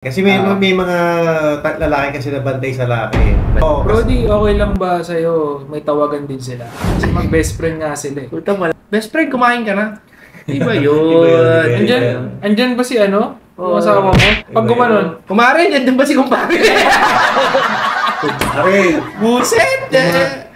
Kasi may mga lalaki kasi na bantay sa lalaki. Oh, Brody, okay lang ba sa'yo? May tawagan din sila. Kasi mag-best friend nga sila eh. Puta mal. Best friend, kumain ka na. Iba yun. Andyan ba si ano? Yung asawa mo? Pag gumanon. Kumare, andyan ba si kumpare? Kumare. Buset!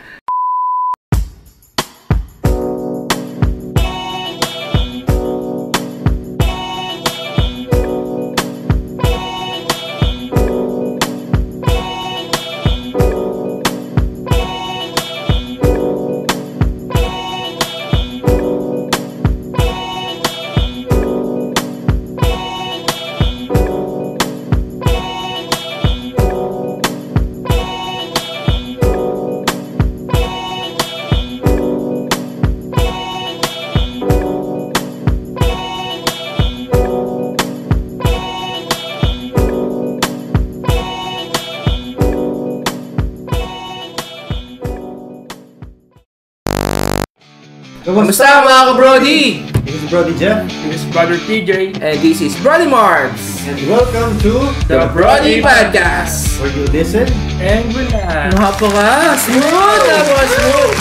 Kamusta mga ka-Brody? This is Brody Jeff. This is Brother TJ. And this is Brody Marks. And welcome to The Brody Podcast. Where you listen And relax. Napaka-smooth! Napaka-smooth!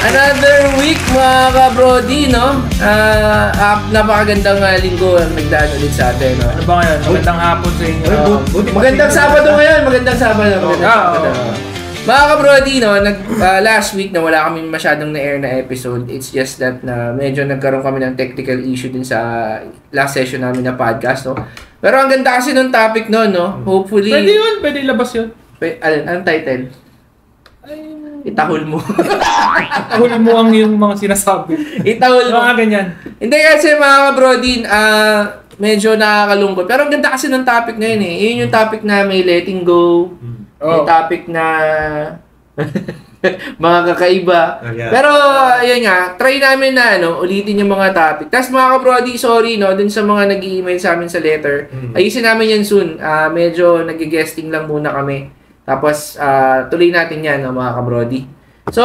Another week mga ka-Brody, no? Napakagandang linggo ang nagdaan ulit sa atin, no? Ano ba ngayon? Magandang hapon sa inyo. Magandang Sabado ngayon! Magandang Sabado! Mga ka-Brody, no, last week na wala kami masyadong na-air na episode. It's just that na medyo nagkaroon kami ng technical issue din sa last session namin na podcast, no. Pero ang ganda kasi nung topic no, no. Hopefully Pwede yun, pwede ilabas yun. Anong title? Itahol mo. Ahuli mo ang yung mga sinasabi. Itahol mo. Mga ganyan. Hindi kasi mga ka-Brody, medyo nakakalungkot. Pero ang ganda kasi ng topic ngayon eh. Yun yung topic na may letting go. May topic na mga kakaiba. Yeah. Pero, ayun nga, try namin na ulitin yung mga topic. Tapos mga ka-Brody, sorry, no, dun sa mga nag-i-email sa amin sa letter. Ayusin namin yan soon. Medyo nag-guesting lang muna kami. Tapos, tuloy natin yan, no, mga ka-Brody. So,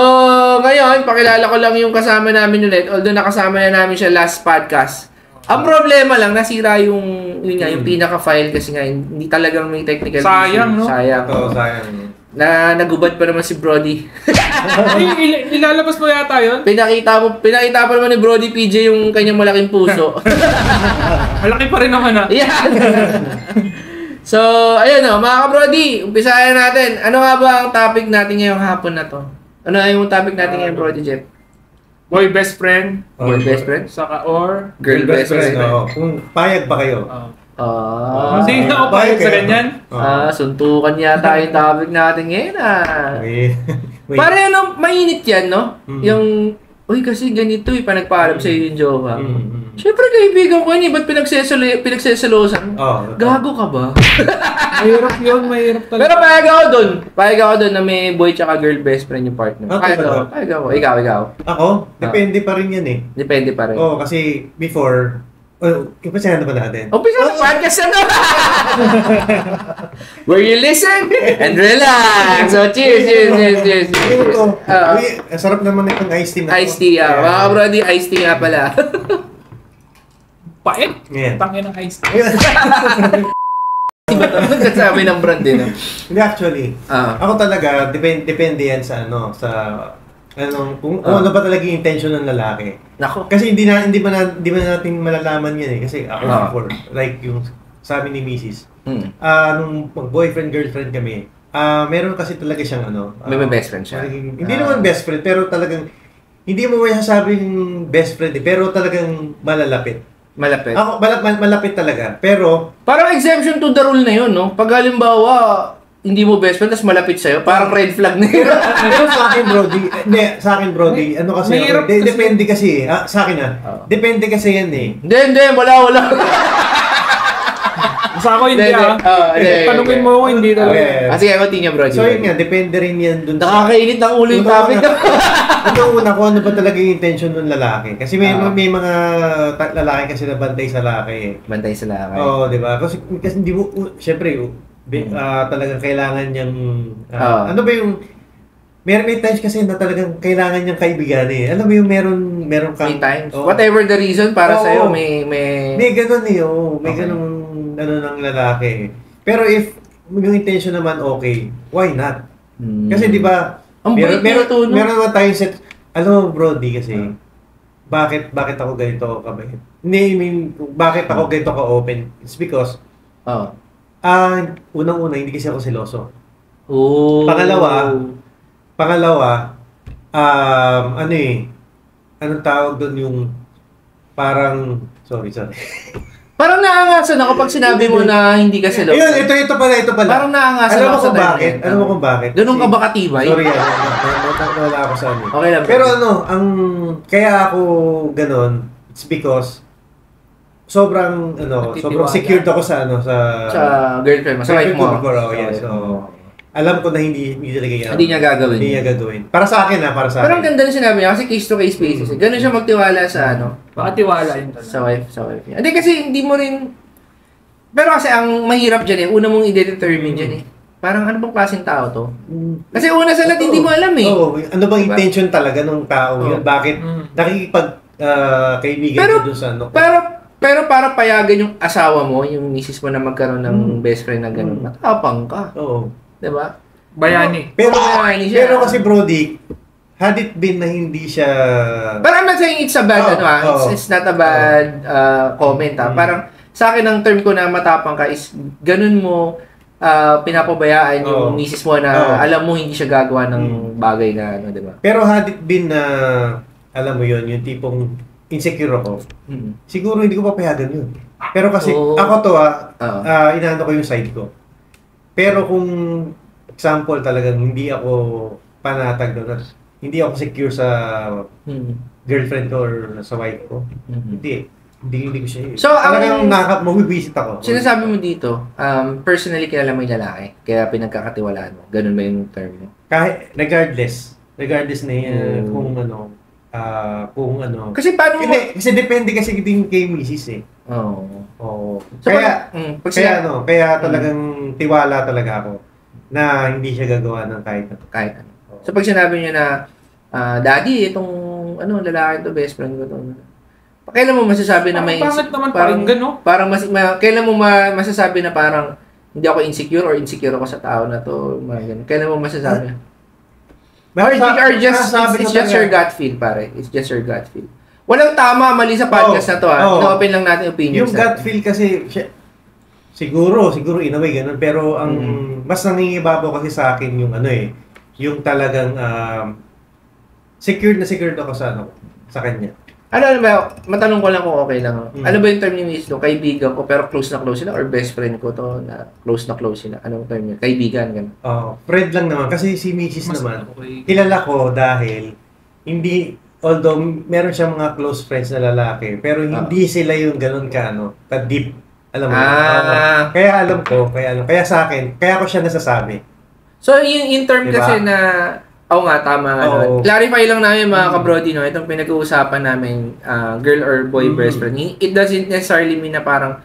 ngayon, pakilala ko lang yung kasama namin ulit. Although nakasama na namin siya last podcast. Ang problema lang, nasira yung pinaka-file kasi nga, hindi talagang may technical Sayang, issue. no? Sayang. Oo, sayang. Nagubad pa naman si Brody. Ilalabas mo yata yun? Pinakita pa naman ni Brody PJ yung kanyang malaking puso. Malaki pa rin naman ah. Yan. So, ayun o, mga ka-Brody, umpisahan natin. Ano nga ba ang topic natin ngayong hapon na to? Ano yung topic natin ngayon, Brody Jeff? Boy best friend. Boy best friend? Saka or Girl best friend. Oo. Kung payag pa kayo. Hindi na ako payag sa ganyan. Suntukan yata yung topic natin ngayon Wait. Pare mainit yan, no? Yung, uy kasi ganito panagpaalam sa'yo yung jowa. Siyempre kaibigan ko yun ba't pinagseselosan? Gago ka ba? Mahirap yun, mahirap talaga. Pero payag ako doon na may boy tsaka girl best friend yung partner. Payag ako. Ikaw. Ako? Depende pa rin yan eh. Depende pa rin. Oo, kasi before, ipasahan na ba natin? Umpisa na podcast where you listen and relax. So, cheers. Ang sarap naman itong iced tea na. Iced tea, mga Brody, iced tea nga pala. Pait? Yeah. Tangin ng iced tea. Diba ito? Nagkasabi ng brand din. Hindi actually. Ako talaga, depende yan sa kung ano ba talaga yung intention ng lalaki. Nako. Kasi hindi ba natin malalaman yan eh. Kasi ako before, like yung sabi ni Mrs. Nung mag-boyfriend, girlfriend kami, meron kasi talaga siyang may best friend siya. Hindi naman best friend, pero talagang, hindi mo may sasabing best friend eh, pero talagang malalapit. Malapit? Ako, malapit talaga, pero... Parang exemption to the rule na yun, no? Pag halimbawa, hindi mo best friend, tapos malapit sa'yo, parang red flag na yun. Sa akin, Brody, ano kasi, depende kasi, sa akin depende kasi yan eh. Hindi, wala. Sa ako hindi Tanungin mo ako, hindi talaga. Kasi ako tinyo, bro. So yun nga, depende rin yan dun sa... Nakakainit ng ulo yung topic na. Una ko, ano ba talaga yung intention ng lalaki? Kasi may mga lalaki kasi na bantay sa lalaki eh. Bantay sa lalaki. Oo, di ba? Kasi hindi mo, syempre, talagang kailangan niyang... ano ba yung... May times kasi na talagang kailangan niyang kaibigan eh. Alam mo yung meron kang... May times. Whatever the reason para sa'yo, may... May ganun eh, may ganun ng lalaki. Pero if yung intention naman okay, why not? Hmm. Kasi di ba, Ang bait nito, no? meron naman tayong set, alam mo Brody kasi, bakit ako ganito kabait? Hindi, I mean, bakit ako ganito ka-open? It's because, Oh. unang-una, hindi kasi ako seloso. Oh. Pangalawa, anong tawag doon yung, parang, sorry. Parang naangasan ako pag sinabi mo na hindi ka seloso. Ayun, ito pala. Parang naangasan Alam mo ako sa kung time bakit? na yan. Alam mo kung bakit? Ganun ka ba katibay? Sorry, nawala ako sa ano. Okay lang. Pero kaya ako ganon, it's because sobrang secured ako sa Sa girlfriend mo, sa wife mo. Yes. So, alam ko na hindi talaga Hindi niya gagawin. Hindi niya gagawin. Para sa akin para sa Pero ang akin. ganda na sinabi niya kasi case to case basis. Ganun siya magtiwala sa Baka tiwala yun talaga. sa wife niya. Hindi kasi hindi mo rin. Pero kasi ang mahirap diyan una mong i-determine diyan Parang ano bang klaseng tao to? Kasi una sa lahat hindi mo alam Ano bang intention talaga ng tao yun? Bakit nakikipag kaibigan doon sa Pero para payagan yung asawa mo, yung misis mo na magkaroon ng best friend na gano'n, matapang ka. Oo. Diba? Bayani. Pero bayani siya. Pero kasi Brody, had it been na hindi siya... But I'm not saying it's a bad, it's not a bad comment, Parang, sa akin, ang term ko na matapang ka is, ganun mo pinapabayaan yung misis mo na alam mo hindi siya gagawa ng bagay na, diba? Pero had it been na, alam mo yun, yung tipong insecure ako, siguro hindi ko papayagan yun. Pero kasi, ako to inaano ko yung side ko. Pero kung example talagang hindi ako panatag doon, hindi ako secure sa girlfriend ko or sa wife ko, hindi ko siya. So, talagang mabibisit ako. Sinasabi mo dito, personally kilala mo yung lalaki, kaya pinagkakatiwalaan mo. Ganun ba yung term mo? Kahit, regardless na yan, kung ano. Kasi paano mo... Hindi, kasi depende kasi din kay misis Oo. So, kaya talagang tiwala talaga ako na hindi siya gagawa ng kahit ano. So pag sinabi niya na daddy, itong lalaki to, best friend ko to. Kailan mo masasabi na may pangit naman pakinggan, no? Parang kailan mo masasabi na parang hindi ako insecure or insecure ako sa tao na to, ganun. Kailan mo masasabi? It's just your gut feel, pare. It's just your gut feel. Walang tama, mali sa podcast na to, Ino-open lang natin opinions. Yung gut feel kasi, siguro in a way ganun, pero ang mas nangingibabaw kasi sa akin yung yung talagang secured ako sa kanya. Ano ba, matanong ko lang kung okay lang. Ano ba yung term ni Miss, kaibigan ko pero close na close sila or best friend ko to na close sila? Anong term niya? Kaibigan, gano'n? Friend lang naman kasi si Mrs. naman, kilala ko dahil although meron siyang mga close friends na lalaki, pero hindi sila yung ganun ka-deep. Alam mo? Kaya alam ko, kaya sa akin, kaya ko siya nasasabi. So, yung term kasi na, tama nga. Clarify lang namin mga ka-brody, itong pinag-uusapan namin, girl or boy best friend, it doesn't necessarily mean na parang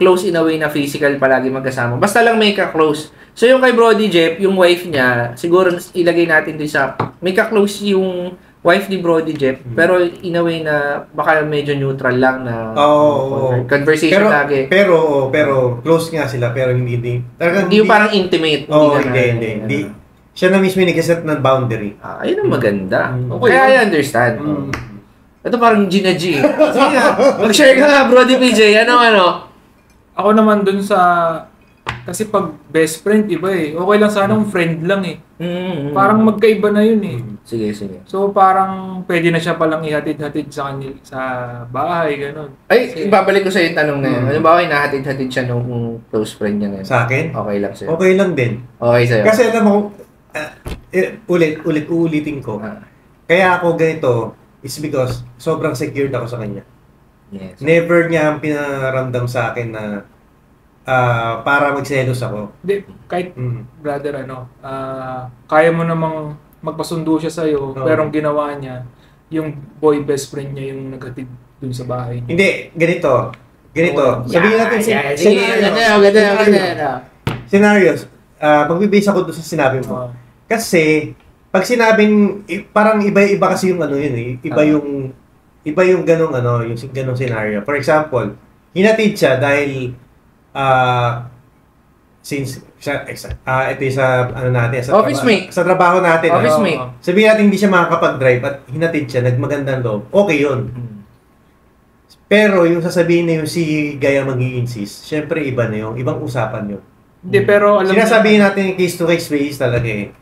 close in a way na physical palagi magkasama. Basta lang may ka-close. So, yung kay Brody Jeff, yung wife niya, siguro ilagay natin doon sa, may ka-close yung wife ni Brody Jeff, pero in a way na baka medyo neutral lang na conversation lagi. Pero close nga sila, pero hindi yung parang intimate. Hindi. Siya na mismo nag-set ng boundary. Ayun ang maganda. Kaya I understand. Ito parang G. Sige nga, mag-share ka nga, Brody PJ. Ano? Ako naman dun sa... Kasi pag best friend, iba Okay lang sana kung friend lang Parang magkaiba na yun Sige. So parang pwede na siya palang ihatid-hatid sa kanil sa bahay, gano'n. Ay, ibabalik ko sa yung tanong na yun. Ano ba nahatid-hatid siya nung close friend niya ngayon? Sa akin? Okay lang sa'yo. Okay lang din. Okay sa'yo. Kasi alam mo, uulitin ko. Kaya ako ganito is because sobrang secured ako sa kanya. Yes. Never niya pinaramdam sa akin na para magselos ako. Hindi, kahit brother, kaya mo namang magpasundo siya sa'yo, pero ang ginawa niya, yung boy best friend niya yung naghatid dun sa bahay niya. Hindi, ganito. Sabihin natin scenarios. Magbibase ako doon sa sinabi mo. Kasi, pag sinabing, parang iba-iba kasi yung iba yung ganong scenario. For example, hinatid siya dahil since ito yung sa ano natin sa office mate sa trabaho natin office mate sabihin natin hindi siya makakapag-drive at hinatid siya nagmagandang loob okay yun pero yung sasabihin na yung si Gaya mag-i-insist syempre iba na yung ibang usapan yun hindi pero alam sinasabihin natin case to case basis talaga eh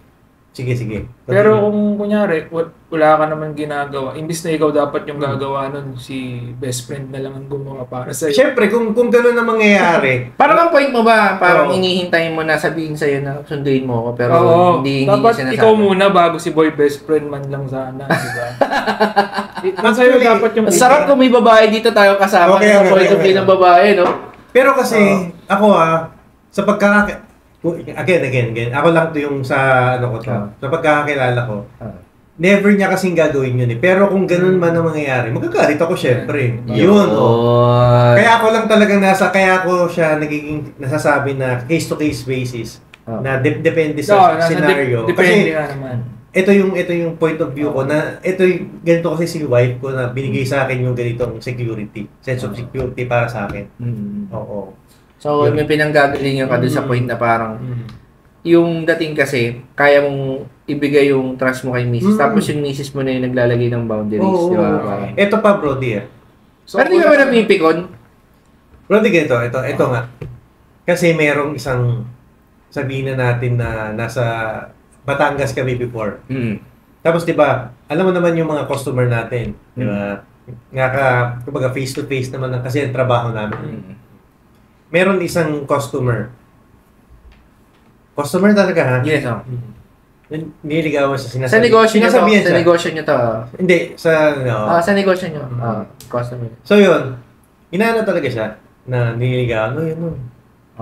sige pero kung kunyari wala ka naman ginagawa imbis na ikaw dapat yung gagawa nun si best friend na lang ang gumawa para sa'yo syempre kung gano'n na mangyayari parang ang point mo ba parang inihintayin mo na sabihin sa'yo na sunduin mo ako pero hindi dapat sinasabi ikaw muna bago si boy best friend man lang sana diba sa'yo dapat yung sarap kung may babae dito tayo kasama ng point of view ng babae no pero kasi ako sa again. Ako lang to yung sa ano ko to. Sa pagkakakilala ko. Never niya kasing gagawin yun eh. Pero kung ganun man ang mangyayari, magagalit ako syempre. Yun. Kaya ako lang talagang kaya ako siya nagiging nasasabi na case to case basis. Na depende sa scenario. Depende nga naman. Ito yung point of view ko na ganito kasi si wife ko na binigay sa akin yung ganitong security, sense of security para sa akin. Oo. So, may pinanggagalingan ka dun sa point na parang yung dating kasi, kaya mong ibigay yung trust mo kay misis. Tapos yung misis mo na yung naglalagay ng boundaries. Di ba? Ito pa, Brody. So, pero di ka ba napipikon? Brody, ganito. Ito nga. Kasi merong isang sabihin na natin na nasa Batangas kami before. Tapos, di ba, alam mo naman yung mga customer natin. Di ba? Kumbaga face-to-face naman kasi ang trabaho namin. Meron isang customer. Customer talaga ha? Yes, niligawan siya sinasabi. Sa negosyo niyo to? Sa negosyo niyo to? Hindi, sa sa negosyo niyo. Customer. So yun, inaano talaga siya na niligawan. Yun.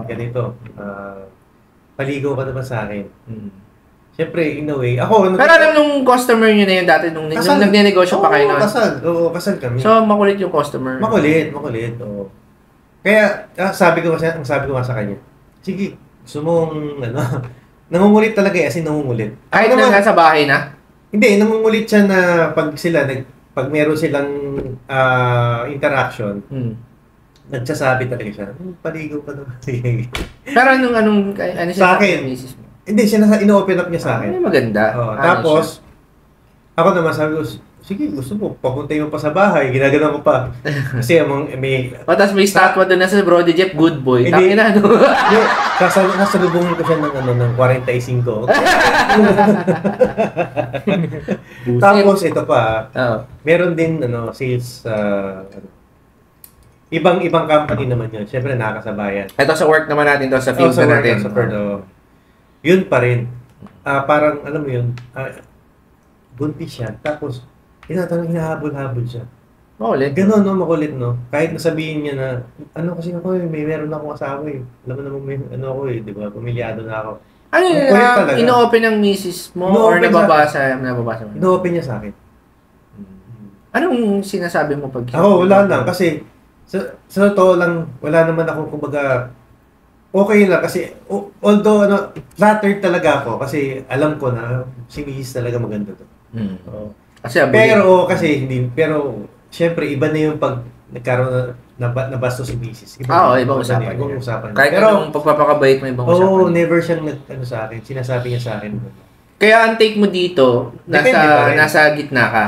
Ganito. Paligaw ka naman sa akin. Siyempre, in a way, ako... Pero alam nung customer niyo na yun dati, nung nagne-negosyo pa kayo na? Kasal kami. So, makulit yung customer? Makulit, oo. Kaya, sabi ko nga sa kanya, sige, gusto mong, nangungulit talaga as in nangungulit. Kahit na nasa bahay na? Hindi, nangungulit siya na pag meron silang interaction, nagsasabi talaga siya, paligaw ka naman. Pero ano siya sa akin? Hindi, ino-open up niya sa akin. Maganda. Tapos, ako naman sabi ko, sige, gusto mo, papuntay mo pa sa bahay, ginagano ko pa. Kasi may... Tapos may statwa doon na sa Brody Jeff, good boy. Tangin na, no? Kasalubungin ko siya ng 45. Tapos, ito pa, meron din, sales, ibang company naman yun. Siyempre, nakakasabayan. Ito sa work naman natin, to sa field na natin. Yun pa rin. Parang, alam mo yun, buntis siya. Tapos, hinahabol-habol siya. Makulit. Ganon, makulit, no? Kahit nasabihin niya na, kasi ako meron akong asawa eh. Alam mo naman, ako di ba? Pamilyado na ako. Ano yun, ino-open ng misis mo or nababasa mo? Ino-open niya sa akin. Anong sinasabi mo pag... Ako, wala lang. Kasi, sa totoo lang, wala naman ako, kumbaga, okay lang. Kasi, although, flattered talaga ako. Kasi, alam ko na, si misis talaga maganda to. Kasi pero syempre iba na yung pag nagkaroon na basto si misis. Ibang usapan. Kahit anong pagpapakabait mo ibang usapan. Never siyang sa akin, sinasabi niya sa akin. Kaya ang take mo dito, nasa gitna ka.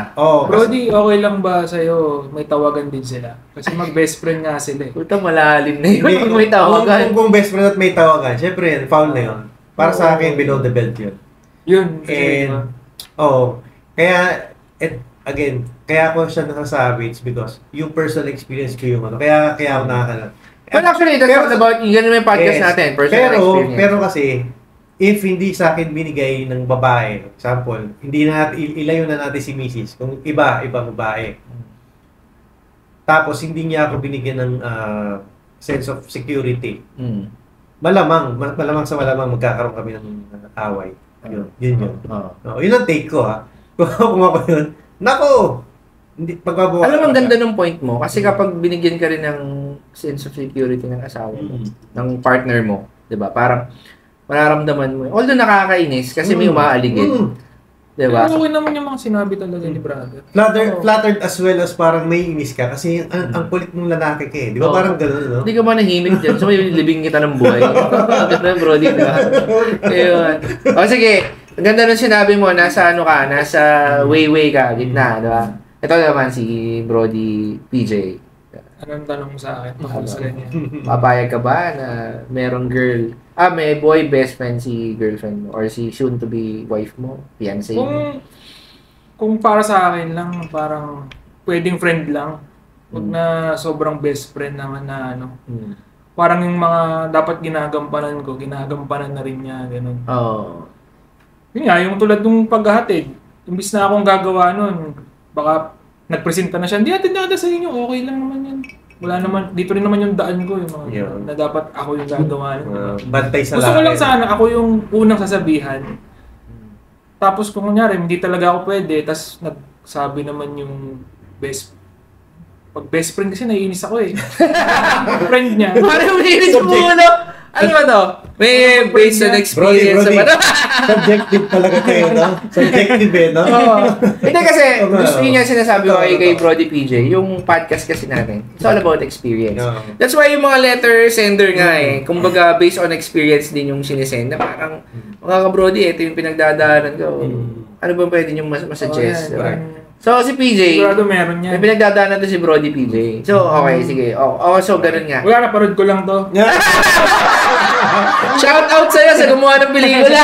Brody, okay lang ba sa'yo may tawagan din sila? Kasi mag-best friend nga sila eh. Puta, malalim na yun kung may tawagan. Kung best friend at may tawagan, syempre, foul na yun. Para sa akin, below the belt yun. Yun. Kaya, again, kaya ako siya nasasabi, it's because yung personal experience ko yung kaya ako nakakala. Well, actually, that's all about, yun yung podcast natin, personal experience. Pero kasi, if hindi sa akin binigay ng babae, example, hindi na ilayo na natin si misis, kung ibang babae. Tapos, hindi niya ako binigyan ng sense of security. Malamang magkakaroon kami ng away. Yun. Yun ang take ko ha. Kung ako yun, nako! Hindi, pagbabawa. Alam mo, ang ganda ng point mo. Kasi kapag binigyan ka rin ng sense of security ng asawa mo, ng partner mo, di ba? Parang, mararamdaman mo. Although nakakainis, kasi may umaaligid. Diba? Pero okay naman yung mga sinabi talaga ni brother. Flattered as well as parang naiinis ka kasi ang kulit mong lalaki ka eh. Di ba parang gano'n, no? Hindi ka ba nahimik dyan? So, yung libing kita ng buhay. Ganda yung Brody, di ba? Ayun. O sige, ang ganda nung sinabi mo, nasa ano ka, nasa way ka, gitna, di ba? Ito naman si Brody PJ. Anong tanong mo sa akin? Tungkol sa ganyan. Papayag ka ba na merong girl, may boy best friend si girlfriend mo or si soon to be wife mo, fiancé mo? Kung para sa akin lang, parang pwedeng friend lang. Huwag na sobrang best friend naman na ano. Parang yung mga dapat ginagampanan ko, ginagampanan na rin niya, ganun. Yun nga, yung tulad ng paghahatid. Imbis na akong gagawa nun, baka nagpresenta na siya, hindi natin nada sa inyo, okay lang naman yan. Wala naman, dito rin naman yung daan ko, yung mga na dapat ako yung gagawa. Bantay sa gusto ko lang sana, ako yung unang sasabihan. Tapos kung kunyari, hindi talaga ako pwede, tas nagsabi naman yung pag best friend kasi naiinis ako eh. Friend niya. Parang naiinis mo ulo. Ano ba to? May based on experience Brody. ba to? Subjective talaga kayo, no? Subjective eh, no? Hindi kasi, gusto niya sinasabi ko kay Brody PJ, yung podcast kasi natin, it's all about experience. That's why yung mga letter sender nga kumbaga based on experience din yung sinisend na parang, mga ka-Brody, ito yung pinagdadaanan ko. Ano ba pwede nyo masuggest? So, si PJ, sigurado meron yan. may pinagdadaanan to si Brody PJ. So, okay, sige. So, ganun nga. Wala, naparod ko lang to. Shout out sa'yo sa gumawa ng pelikula.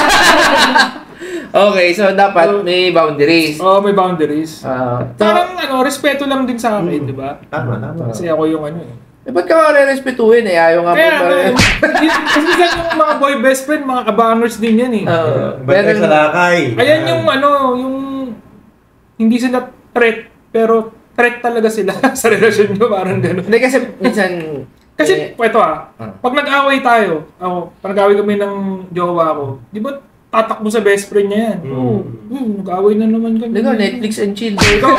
Okay, so dapat may boundaries. May boundaries. Parang respeto lang din sa akin, di ba? Tama. Kasi ako yung ba't ka re-respetuhin eh? Ayaw nga kaya, po pa rin. kasi yung mga boy best friend, mga kabangers din yan eh. Bantay sa lakay. Ayan yung yung hindi sila threat, pero threat talaga sila sa relasyon nyo, parang gano'n. Hindi kasi minsan... Kasi, ito pag nag-away tayo, pag nag-away kami ng jowa ko, di ba tatakbo sa best friend niya yan? Nag-away na naman kami. Ikaw, Netflix and chill. Ikaw,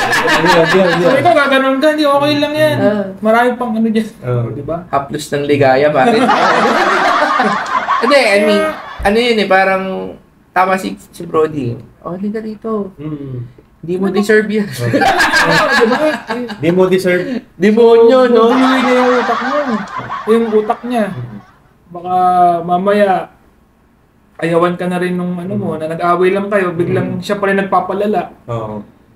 gaganon ka, hindi okay lang yan. Marami pang ano dyan. Di ba? Haplos ng ligaya, bakit? Hindi, I mean, ano yun parang tama si Brody. Hindi ka rito. Hindi mo deserve yan. Hindi mo deserve. Demonyo, no? Yung utak niya. Baka mamaya, ayawan ka na rin nung mo, na nag-away lang kayo, biglang siya pa rin nagpapalala.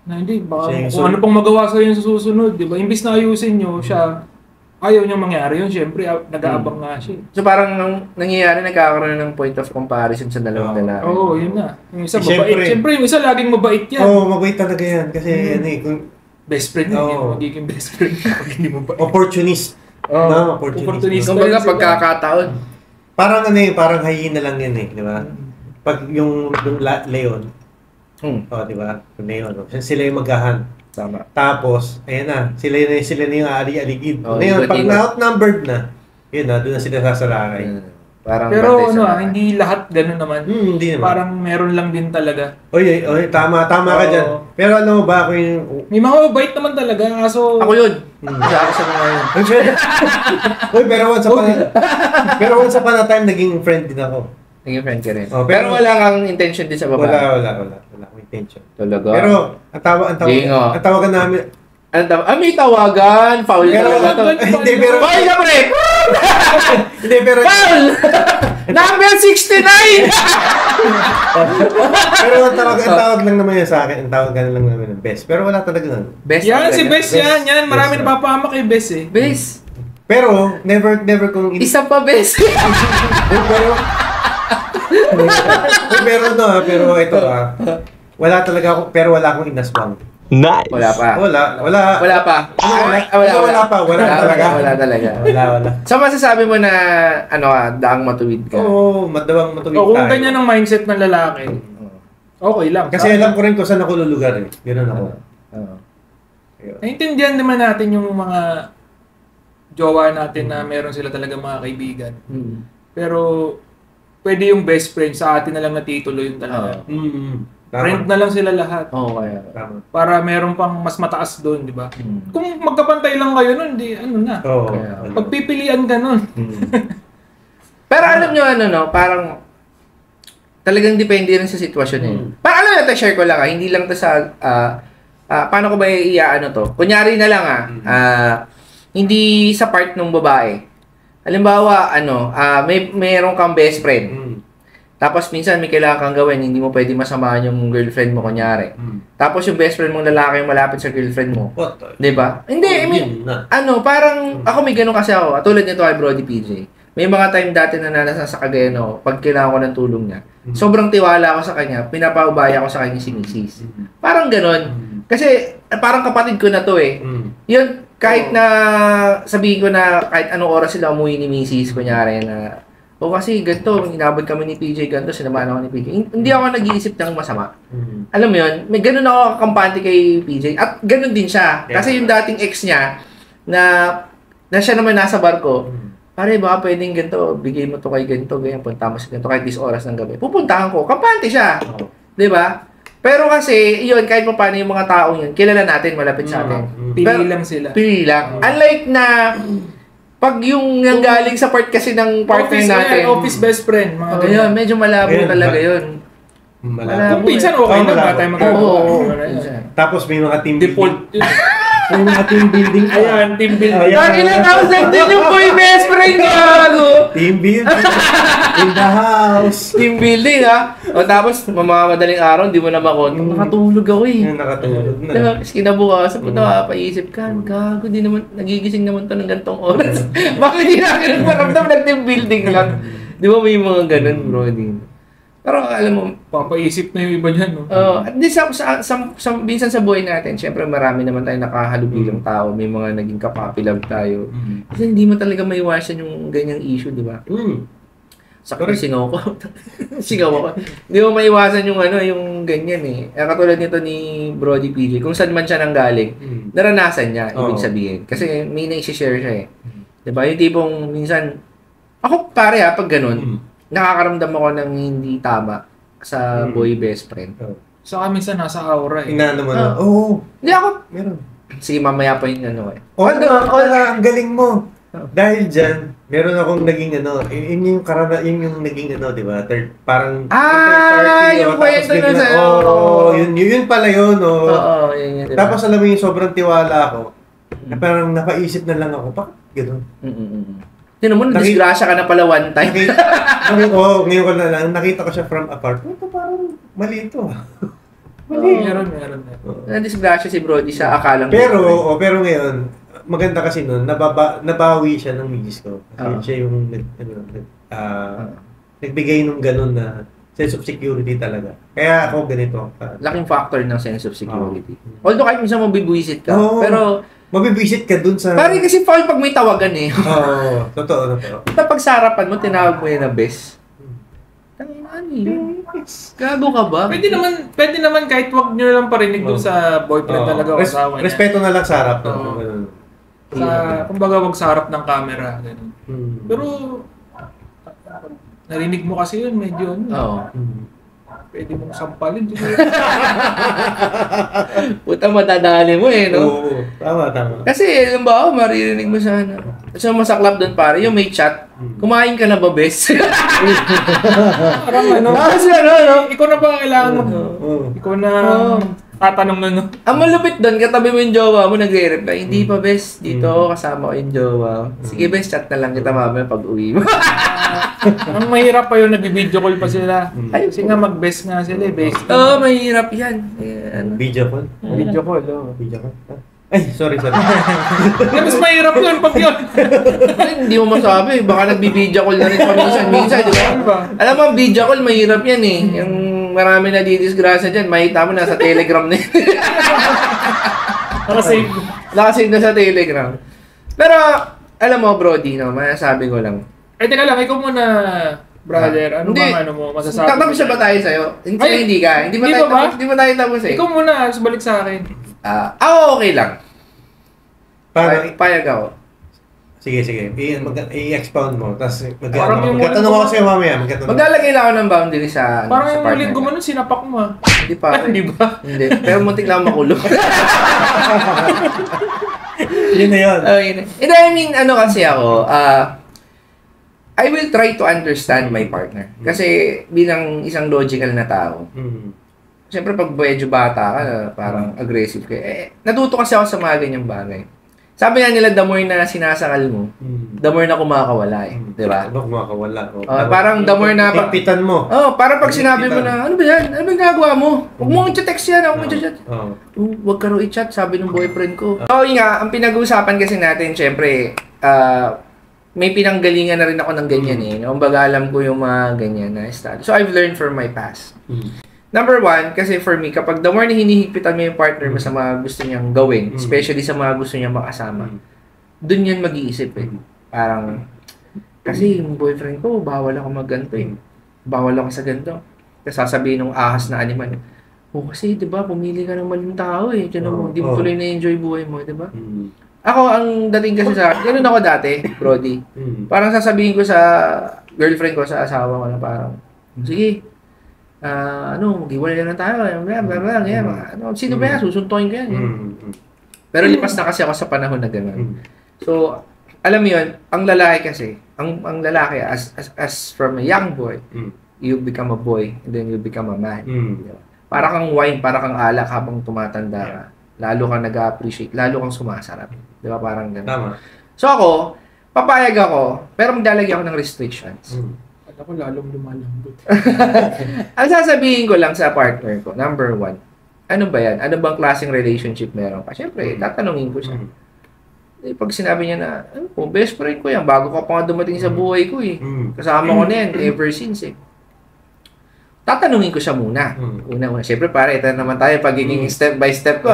Na hindi, baka kung ano pang magawa sa'yo yung susunod, di ba? Imbis na ayusin nyo, siya, ayaw niyang mangyari yun, syempre, nag-aabang nga siya. So parang nangyayari, nagkakaroon ng point of comparison sa dalawang lalaki. Oo, yun na. Yung isa mabait. Syempre, yung isa laging mabait yan. Mabait talaga yan. Kasi kung best friend yun, magiging best friend pag hindi mo bait. Opportunist. Opportunist. Kumbaga pagkakataon. Parang parang hyena lang yan di ba? Pag yung Leon, di ba? Yung Leon, sila yung maghahan. Tama. Tapos, ayan na, sila na yung aali-aligid. Ngayon, pag na-outnumbered na, yun na, doon na sila sasalakay. Pero hindi lahat ganun naman. Hindi naman. Parang meron lang din talaga. Oy, tama ka dyan. Pero ano ba ako yung... May mga mabait naman talaga, kaso... Ako yun. Ako sa mga yun. Uy, pero once upon a time, naging friend din ako. Naging friend ka rin. Pero wala kang intention din sa babae? Wala akong intention. Talaga? Pero, ang tawagan namin... may tawagan! Foul talaga to. Hindi, pero... Foul ka pre! Hindi, pero... Foul! Number 69! Pero ang tawag lang naman yan sa akin. Ang tawag lang naman ng best. Pero wala talaga nun. Best yan, si Best yan. Marami napapahamak kay Best eh. Best? Pero, never kung... Isa pa Best! Pero ito wala talaga ako, pero wala akong inaswang. Nice. Wala pa. Wala pa. Wala talaga. So masasabi mo na daang matuwid ka? Oo, madawang matuwid tayo. Kung ganyan ang mindset ng lalaki, okay lang. Kasi alam ko rin kung saan ako lulugar eh. Ganoon ako. Naintindihan naman natin yung mga jowa natin na meron sila talaga mga kaibigan. Pero pwede yung best friend sa atin na lang na titulo yun talaga. Friend na lang sila lahat. Kaya. Para meron pang mas mataas doon, di ba? Kung magkapantay lang kayo nun, di na. Pagpipilian ka nun. Pero alam nyo parang Talagang depende rin sa sitwasyon eh. Para alam natin, share ko lang hindi lang to sa, paano ko ba iaano to? Kunyari na lang hindi sa part ng babae. Halimbawa, mayroon kang best friend. Tapos minsan may kailangan kang gawin, hindi mo pwede masamahan yung girlfriend mo, kunyari. Tapos yung best friend mong lalaki yung malapit sa girlfriend mo. Diba? Hindi, I mean, parang, ako may ganun kasi ako. Tulad nito kay Brody PJ. May mga time dati na nasa sa Cagayan ako, pag kailangan ko ng tulong niya. Sobrang tiwala ako sa kanya, pinapaubaya ko sa kanya si Mrs. Parang ganun. Kasi parang kapatid ko na to eh. Yun, kahit na sabihin ko na kahit anong oras sila umuwi ni Mrs. kunyari na kasi ganito, inabot kami ni PJ ganito, sinamahan ako ni PJ. Hindi ako nag-iisip ng masama. Alam mo yun, may ganun ako kampante kay PJ. At ganun din siya. Kasi yung dating ex niya, na siya naman nasa barko, pare, baka pwedeng ganito, bigay mo to kay ganito, ganyan, punta mo sa ganito, kahit 10 oras ng gabi. Pupuntahan ko, kampante siya. Diba? Pero kasi, yun, kahit pa paano yung mga taong yun, kilala natin, malapit sa atin. Pili lang sila. Pili lang. Unlike na, pag yung nanggaling sa part kasi ng partner natin. Office best friend. Mga ganyan, medyo malabo talaga yun. Malabo. Kung pinsan okay na, ba tayo magkakaroon. Tapos may mga team default. May mga team building. Ayan, team building. Ilang house din yung boy best friend gago. Team building. In the house. Team building O tapos, madaling araw, hindi mo na makontak. Nakatulog ako eh. Nakatulog na. Tapos kinabukasan po papaisip ka, gago, di naman, nagigising naman to ng gantong oras. Bakit hindi na ganun maramdam nag-team building lang? Di ba may mga ganun, bro? Pero alam mo, papaisip na yung iba dyan, no? At least minsan sa buhay natin, syempre marami naman tayong nakahalubilang tao, may mga naging kapapilag tayo. Kasi hindi mo talaga maiwasan yung ganyang issue, di ba? Sakto singaw ko. Singaw ako. Hindi mo maiwasan yung yung ganyan eh. Katulad nito ni Brody PJ, kung saan man siya nanggaling, naranasan niya, ibig sabihin. Kasi may na-share siya eh. Di ba? Yung tipong minsan, ako pare pag ganun, nakakaramdam ako ng hindi tama sa boy best friend. Sa amin sa nasa aura eh. Inaano mo na? Oo. Hindi ako. Meron. Sige, mamaya pa yung eh. Ang galing mo. Dahil dyan, meron akong naging yun yung naging di ba? Parang third party. Yung kwento na sa'yo. Yun pala yun. Oo, yun. Diba? Tapos alam mo yung sobrang tiwala ako. Na parang napaisip na lang ako, bakit gano'n? Yun naman, disgrasya ka na pala one time. Ngayon ko na lang, nakita ko siya from apart. Parang mali ito. Mali. Meron. Na-disgrasya si Brody sa akalang. Pero ngayon, maganda kasi nun, nabawi siya ng misis ko. Kasi siya yung nagbigay nung ganun na sense of security talaga. Kaya ako ganito. Laking factor ng sense of security. Although kahit minsan mabibuisit ka, pero mabibisit ka dun sa... Pare kasi foul pag may tawagan eh. Oo, totoo. Kapag sa harapan mo, tinawag mo yun na best. Gago ka ba? Pwede naman kahit wag nyo lang parinig dun sa boyfriend talaga o asawa niya. Respeto na lang sa harap. Kumbaga wag sa harap ng camera. Ganun. Pero, narinig mo kasi yun, medyo pwede mong sampalin. Puta, matadali mo eh, no? Oo, tama. Kasi, alam ba, maririnig mo sana. Kasi masaklap doon pare, yung may chat, kumain ka na ba, bes? Parang ikaw na ba kailangan mo? Ikaw na tatanong nun. Ang malupit doon, katabi mo yung jowa mo, nagre-reply, hindi pa, bes, dito kasama ko yung jowa. Sige, bes, chat na lang kita mamaya pag uwi mo. Ang mahirap pa yun, nag-video call pa sila. Kasi nga mag-best nga sila eh, best. Mahirap yan. Video call? Video call. Ay, sorry. Mas mahirap yun pag yun. Hindi mo masabi, baka nag-video call na rin paminsan, di ba? Alam mo, video call, mahirap yan eh. Yung marami na didisgrasya dyan, makita mo nasa Telegram na yun. Nakasave na sa Telegram. Pero, alam mo, Brody, masasabi ko lang. Teka lang, ikaw muna, brother. Ano bang mo masasabi? Tapos siya ba tayo sa'yo? Hindi ka. Hindi ba tayo tapos eh? Ikaw muna, balik sa akin. Ako okay lang. Payag ako. Sige. I-expound mo. Tapos magkatanong ako sa'yo mamaya. Maglalagay lang ako ng boundary sa parang sa yung muling gumanon, sinapak mo Hindi pa. Hindi ba? Hindi. Pero muntik lang makulong. Yun na yun. I mean, kasi ako, I will try to understand my partner. Kasi bilang isang logical na tao, siyempre pag medyo bata ka, parang aggressive ka. Natuto kasi ako sa mga ganyang bagay. Sabi nga nila, the more na sinasakal mo, the more na kumakawala eh. Diba? Ano kumakawala? Parang the more na... Higpitan mo. Parang pag sinabi mo na, ano ba yan? Ano ba yung gagawa mo? Huwag mo i-text yan, huwag mo i-chat. Huwag ka raw i-chat, sabi ng boyfriend ko. So, yun nga, ang pinag-uusapan kasi natin, syempre, may pinanggalingan na rin ako ng ganyan eh. Kumbaga alam ko yung mga ganyan na study. So, I've learned from my past. Number one, kasi for me, kapag the more na hinihigpitan mo yung partner mo sa mga gusto niyang gawin, especially sa mga gusto niyang makasama, dun yan mag-iisip eh. Parang, kasi yung boyfriend ko, bawal ako magganto eh. Bawal ako sa ganto. Kasi sasabihin ng ahas na animal, kasi diba, pumili ka ng maling tao eh. Diyan mo, hindi mo tuloy na-enjoy buhay mo, diba? Ako, ang dating kasi sa akin, ganun ako dati, Brody. Parang sasabihin ko sa girlfriend ko, sa asawa ko na parang, sige, maghiwalay na tayo, sino ba yan? Susuntokin ko yan. Pero lipas na kasi ako sa panahon na gano'n. So, alam mo yun, ang lalaki kasi, ang lalaki, as from a young boy, you become a boy, and then you become a man. Para kang wine, para kang alak habang tumatanda ka. Lalo kang nag-appreciate, lalo kang sumasarap. Di ba? Parang gano'n. Tama. So ako, papayag ako, pero maglalagay ako ng restrictions. Ako lalong lumalambot. Ang sasabihin ko lang sa partner ko, number one, ano ba yan? Ano bang klaseng relationship meron ka? Siyempre, tatanungin ko siya. Pag sinabi niya na, best friend ko yan, bago ka pa nga dumating sa buhay ko eh. Kasama ko na yan, ever since eh. Tatanungin ko siya muna. Una. Siyempre, ito naman tayo, pagiging step by step ko.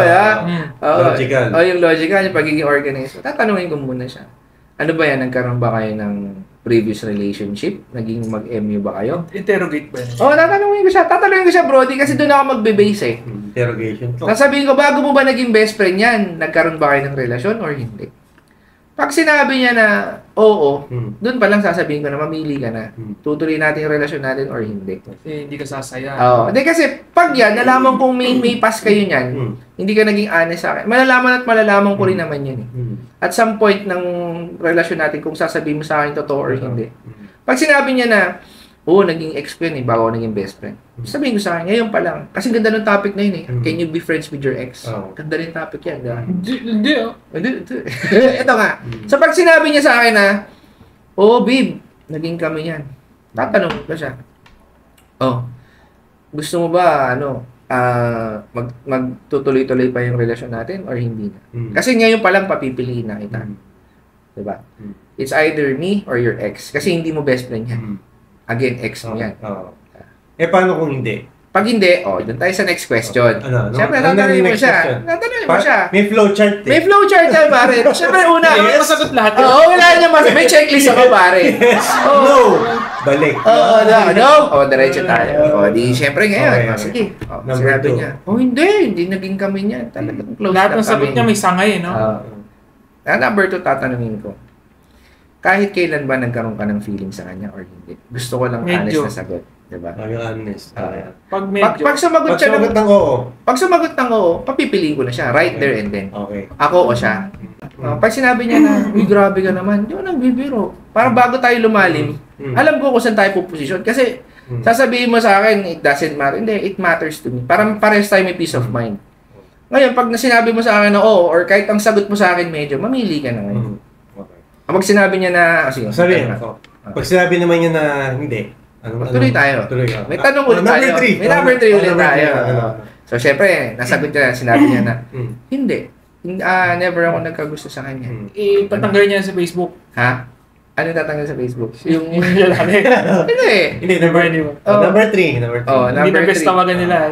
Logical. Yung logical, yung pagiging organized. Tatanungin ko muna siya. Ano ba yan? Nagkaroon ba kayo ng previous relationship? Naging mag-MU ba kayo? Interrogate ba yan? Tatanungin ko siya, Brody, kasi doon ako magbe-base eh. Interrogation. Sasabihin ko, bago mo ba naging best friend yan? Nagkaroon ba kayo ng relasyon or hindi? Pag sinabi niya na, oo, doon pa lang sasabihin ko na mamili ka na. Tutuloy natin yung relasyon natin or hindi. Kasi hindi ka sasaya. Hindi kasi, pag yan, nalaman kong may pass kayo niyan, hindi ka naging honest sa akin. Malalaman ko rin naman yun eh. At some point ng relasyon natin, kung sasabihin mo sa akin totoo or hindi. Pag sinabi niya na, naging ex ko yun eh, bago ako naging best friend. Sabihin ko sa akin, ngayon pa lang. Kasi ganda ng topic na yun eh. Can you be friends with your ex? Ganda rin topic yan. Hindi. Ito nga. So pag sinabi niya sa akin na, babe, naging kami yan. Tatanong ko siya. Gusto mo ba, magtutuloy-tuloy pa yung relasyon natin or hindi na? Kasi ngayon pa lang papipiliin na kita. Diba? It's either me or your ex. Kasi hindi mo best friend yan. Again, ex mo yan. Paano kung hindi? Pag hindi, doon tayo sa next question. Siyempre, Ano tatanungin mo next siya. question? Tatanungin mo siya. May flowchart eh. May flowchart yan, pare. Siyempre, una. Yes. Masagot lahat. Wala niya may checklist ako, pare. No! Balik. No. Diretso tayo. Siyempre ngayon. Sige. Sinabi niya, hindi naging kami niya. Talagang close lahat na ng sagot kami. niya may sangay, no? Number 2, tatanungin ko. Kahit kailan ba nagkaroon ka ng feeling sa kanya or hindi? Gusto ko lang honest na sagot. Diba? Honest. Pag sumagot ng oo. Pag sumagot ng oo, papipiliin ko na siya. Right there and then. Okay. Ako o siya. Pag sinabi niya na, grabe ka naman, di ko nagbibiro. Para bago tayo lumalim, alam ko kung saan tayo puposisyon. Kasi, sasabihin mo sa akin, it doesn't matter. Hindi, it matters to me. Para parehas tayo may peace of mind. Ngayon, pag sinabi mo sa akin na oo, or kahit ang sagot mo sa akin medyo, mamili ka na ngayon. Pag sinabi niya na, sige. Pag sinabi naman niya na hindi. Tuloy tayo. May tanong ulit tayo. May number 3 ulit tayo. So, syempre, nasagot niya, sinabi niya na, hindi. Never ako nagkagusto sa kanya. Patanggal niya sa Facebook. Ha? Ano tatanggal sa Facebook? Yung lalaki. Hindi. Number 3. Hindi na best tawagan nila.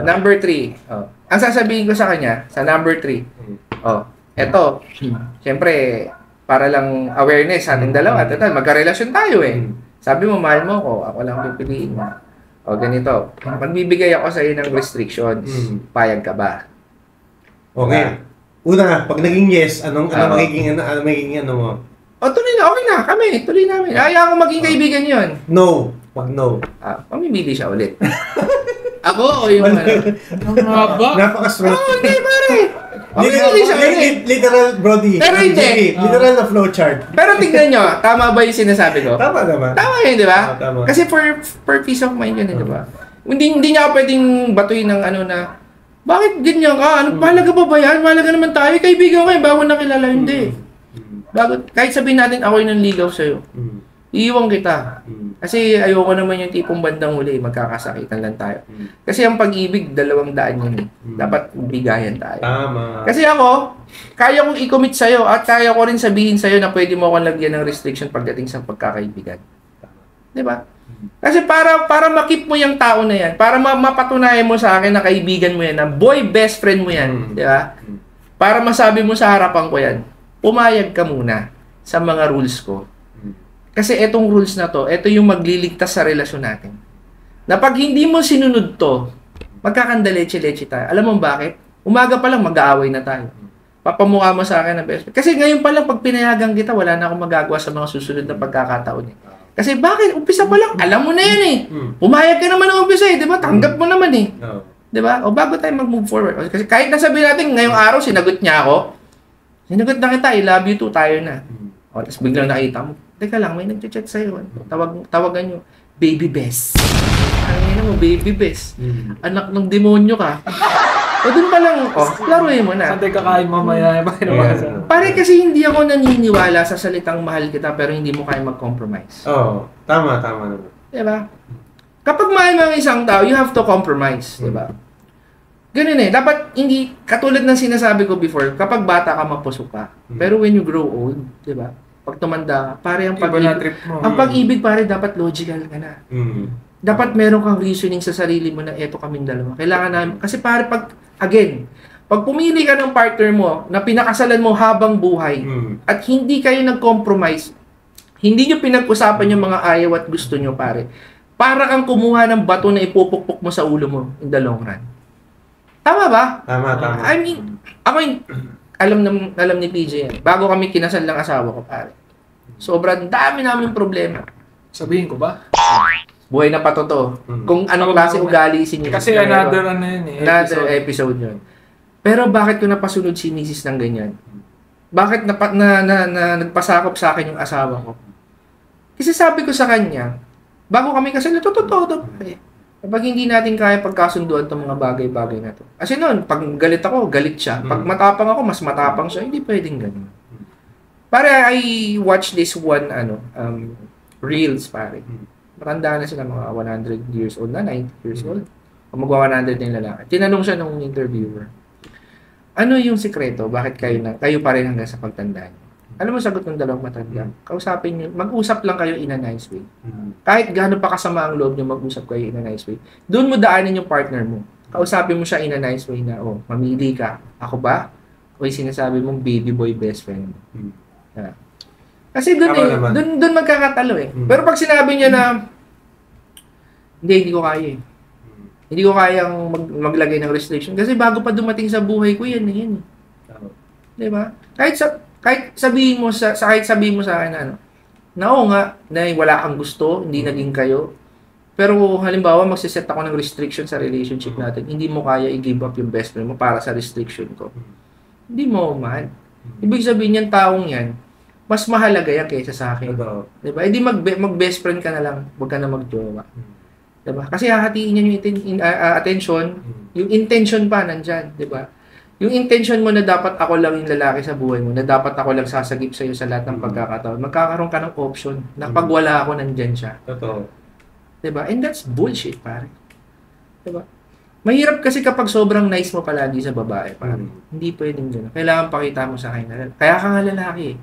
Number 3. Ang sasabihin ko sa kanya, sa number 3, eto, syempre, para lang awareness sa ating dalawa. Total, magkarelasyon tayo eh. Sabi mo, mahal mo ako. Ako lang pipiliin mo. Ganito. Magbibigay ako sa iyo ng restrictions. Payag ka ba? Okay. Una, pag naging yes, ano magiging ano mo? Tuloy na. Okay na. Kami. Tuloy namin. Ayaw ko maging kaibigan yon. No. Pag no. Pamimili siya ulit. Ako o yung ano? Ang haba. Napaka-straight. Hindi, pare. Literal, Brody. Pero hindi. Literal na flowchart. Pero tignan nyo, tama ba yung sinasabi ko? Tama naman. Tama yun, di ba? Tama. Kasi for peace of mind yun, di ba? Hindi niya ako pwedeng batuin ng ano na, bakit ganyan ka? Ano, mahalaga pa ba yan? Mahalaga naman tayo. Kaibigan ko bago nakilala. Hindi. Kahit sabihin natin ako yung nanligaw sa'yo, iiwan kita. Kasi ayoko naman yung tipong bandang huli, magkakasakitan lang tayo. Kasi ang pag-ibig, 200 yun eh. Dapat bigayan tayo. Tama. Kasi ako, kaya kong i-commit sa'yo at kaya ko rin sabihin sa'yo na pwede mo akong lagyan ng restriction pagdating sa pagkakaibigan. Di ba? Kasi para makip mo yung tao na yan, para mapatunayan mo sa akin na kaibigan mo yan, na boy best friend mo yan, di ba? Para masabi mo sa harapan ko yan, pumayag ka muna sa mga rules ko. Kasi etong rules na to, ito yung magliligtas sa relasyon natin. Na pag hindi mo sinunod to, magkakandaleche-leche tayo. Alam mo bakit? Umaga pa lang mag-aaway na tayo. Papamukha mo sa akin na best friend. Kasi ngayon pa lang, pag pinayagan kita, wala na akong magagawa sa mga susunod na pagkakataon eh. Kasi bakit? Umpisa pa lang, alam mo na yan eh. Pumayag ka naman ng umpisa eh, di ba? Tanggap mo naman eh. Di ba? O bago tayo mag-move forward. Kasi kahit nasabihin natin, ngayong araw, sinagot niya ako. Sinagot na kita, I love you too, tayo na. O, tapos biglang nakita mo, teka lang, may nag-chat sa'yo. Tawagan nyo, baby best. Ano mo, baby best. Anak ng demonyo ka. O dun pa lang, laruin mo na. Saan tayo kakain mamaya? Pare kasi hindi ako naniniwala sa salitang mahal kita pero hindi mo kaya mag-compromise. Oo, tama naman. Diba? Kapag mahal mo ang isang tao, you have to compromise. Diba? Ganun eh. Dapat hindi, katulad ng sinasabi ko before, kapag bata ka, mapusok ka. Pero when you grow old, diba? Pag tumanda ka, pare ang pag-ibig. Ang pag-ibig pare, dapat logical ka na. Dapat meron kang reasoning sa sarili mo na eto kaming dalawa. Kailangan namin, kasi pare pag pumili ka ng partner mo na pinakasalan mo habang buhay at hindi kayo nag-compromise, hindi nyo pinag-usapan yung mga ayaw at gusto nyo pare, para kang kumuha ng bato na ipupukpok mo sa ulo mo in the long run. Tama ba? Tama. I mean, ako yung, alam ni PJ yan. Bago kami kinasal ng asawa ko pare. Sobrang dami namin problema. Sabihin ko ba? Buhay na patotoo. Kung anong klase ugali si Mrs. Kasi another ano yun eh. Another episode yun. Pero bakit ko napasunod si Mrs. ng ganyan? Bakit nagpasakop sa akin yung asawa ko? Kasi sabi ko sa kanya, bago kami kasi totoo to. Kapag hindi natin kaya pagkasunduan itong mga bagay-bagay na to. Kasi noon, pag galit ako, galit siya. Pag matapang ako, mas matapang siya. Hindi pwedeng ganun. Pare, I watched this one, reels, pare. Matanda na sila, mga 100 years old na, 90 years old. O magwa-100 na yung lalaki. Tinanong siya nung interviewer, ano yung sikreto? Bakit kayo pa rin hanggang sa pagtanda niyo? Alam mo sagot ng dalawang matanda? Kausapin niyo, mag-usap lang kayo in a nice way. Kahit gaano pa kasama ang loob niyo, mag-usap kayo in a nice way. Doon mo daanin yung partner mo. Kausapin mo siya in a nice way na, mamili ka. Ako ba? O yung sinasabi mong baby boy best friend mo. Yeah. Kasi doon magkakatalo eh. Pero pag sinabi niya na, hindi ko kaya eh. Hindi ko kayang maglagay ng restriction. Kasi bago pa dumating sa buhay ko, yan eh. Diba? Kahit sabihin mo sa akin na oo nga, na wala kang gusto, hindi naging kayo. Pero halimbawa, magsiset ako ng restriction sa relationship natin, hindi mo kaya i-give up yung best friend mo para sa restriction ko. Hindi mo mahal. Ibig sabihin yung taong yan, mas mahalaga yan kaysa sa akin. Diba? E di mag-best friend ka na lang, huwag ka na mag-jowa. Diba? Kasi hahatiin niya yung attention, yung intention pa nandyan, diba? Yung intention mo na dapat ako lang yung lalaki sa buhay mo, na dapat ako lang sasagip sa'yo sa lahat ng pagkakataon, magkakaroon ka ng option na pag wala ako, nandyan siya. Totoo. Diba? And that's bullshit, pare. Diba? Mahirap kasi kapag sobrang nice mo palagi sa babae, pare. Hindi pwedeng gano'n. Kailangan pakita mo sa akin. Kaya ka nga lalaki.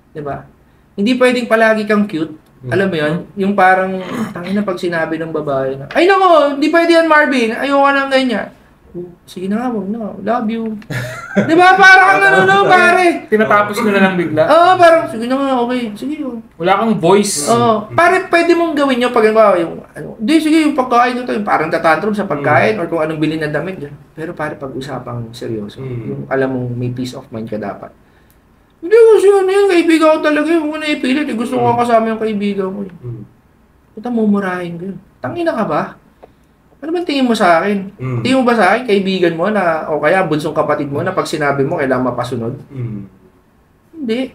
Diba? Hindi pwedeng palagi kang cute. Alam mo yun? Yung parang, tangina pag sinabi ng babae na, ay nako, hindi pwede yan Marvin. Ayoko nang ganyan. Sige na nga, wag na. Love you. Diba? Parang ano, pare. Tinatapos nyo na lang bigla. Oo, parang, sige na nga, okay. Sige yun. Wala kang voice. Oo. Pare, pwede mong gawin yung pag, yung, hindi, sige, yung pagkain ito, yung parang tatantrum sa pagkain or kung anong bilhin na damit. Pero pare, pag-usapang seryoso, yung alam mong may peace of mind ka dapat. Hindi kasi yung kaibigan ko talaga yung muna ipilit. Gusto ko kasama yung kaibigan ko. Puta, mumurahin ko yun. Tangina ka ba? Ano bang tingin mo sa akin? Tingin mo ba sa akin, kaibigan mo na, o kaya bunsong kapatid mo na pag sinabi mo, kailangan mapasunod? Hindi.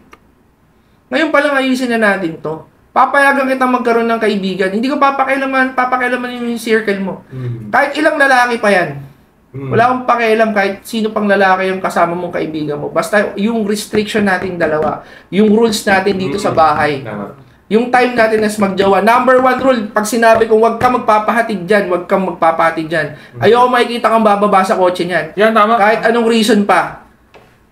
Ngayon pa lang ayusin na natin to. Papayagan kita magkaroon ng kaibigan. Hindi ko papakialaman yung circle mo. Kahit ilang lalaki pa yan. Wala akong pakialam kahit sino pang lalaki yung kasama mong kaibigan mo. Basta yung restriction natin dalawa, yung rules natin dito sa bahay. Yung time natin as magjowa. Number 1 rule, pag sinabi kong huwag kang magpapahatid dyan, huwag kang magpapahatid dyan. Ayoko makikita kang bababa sa kotse niyan. Yan, tama. Kahit anong reason pa.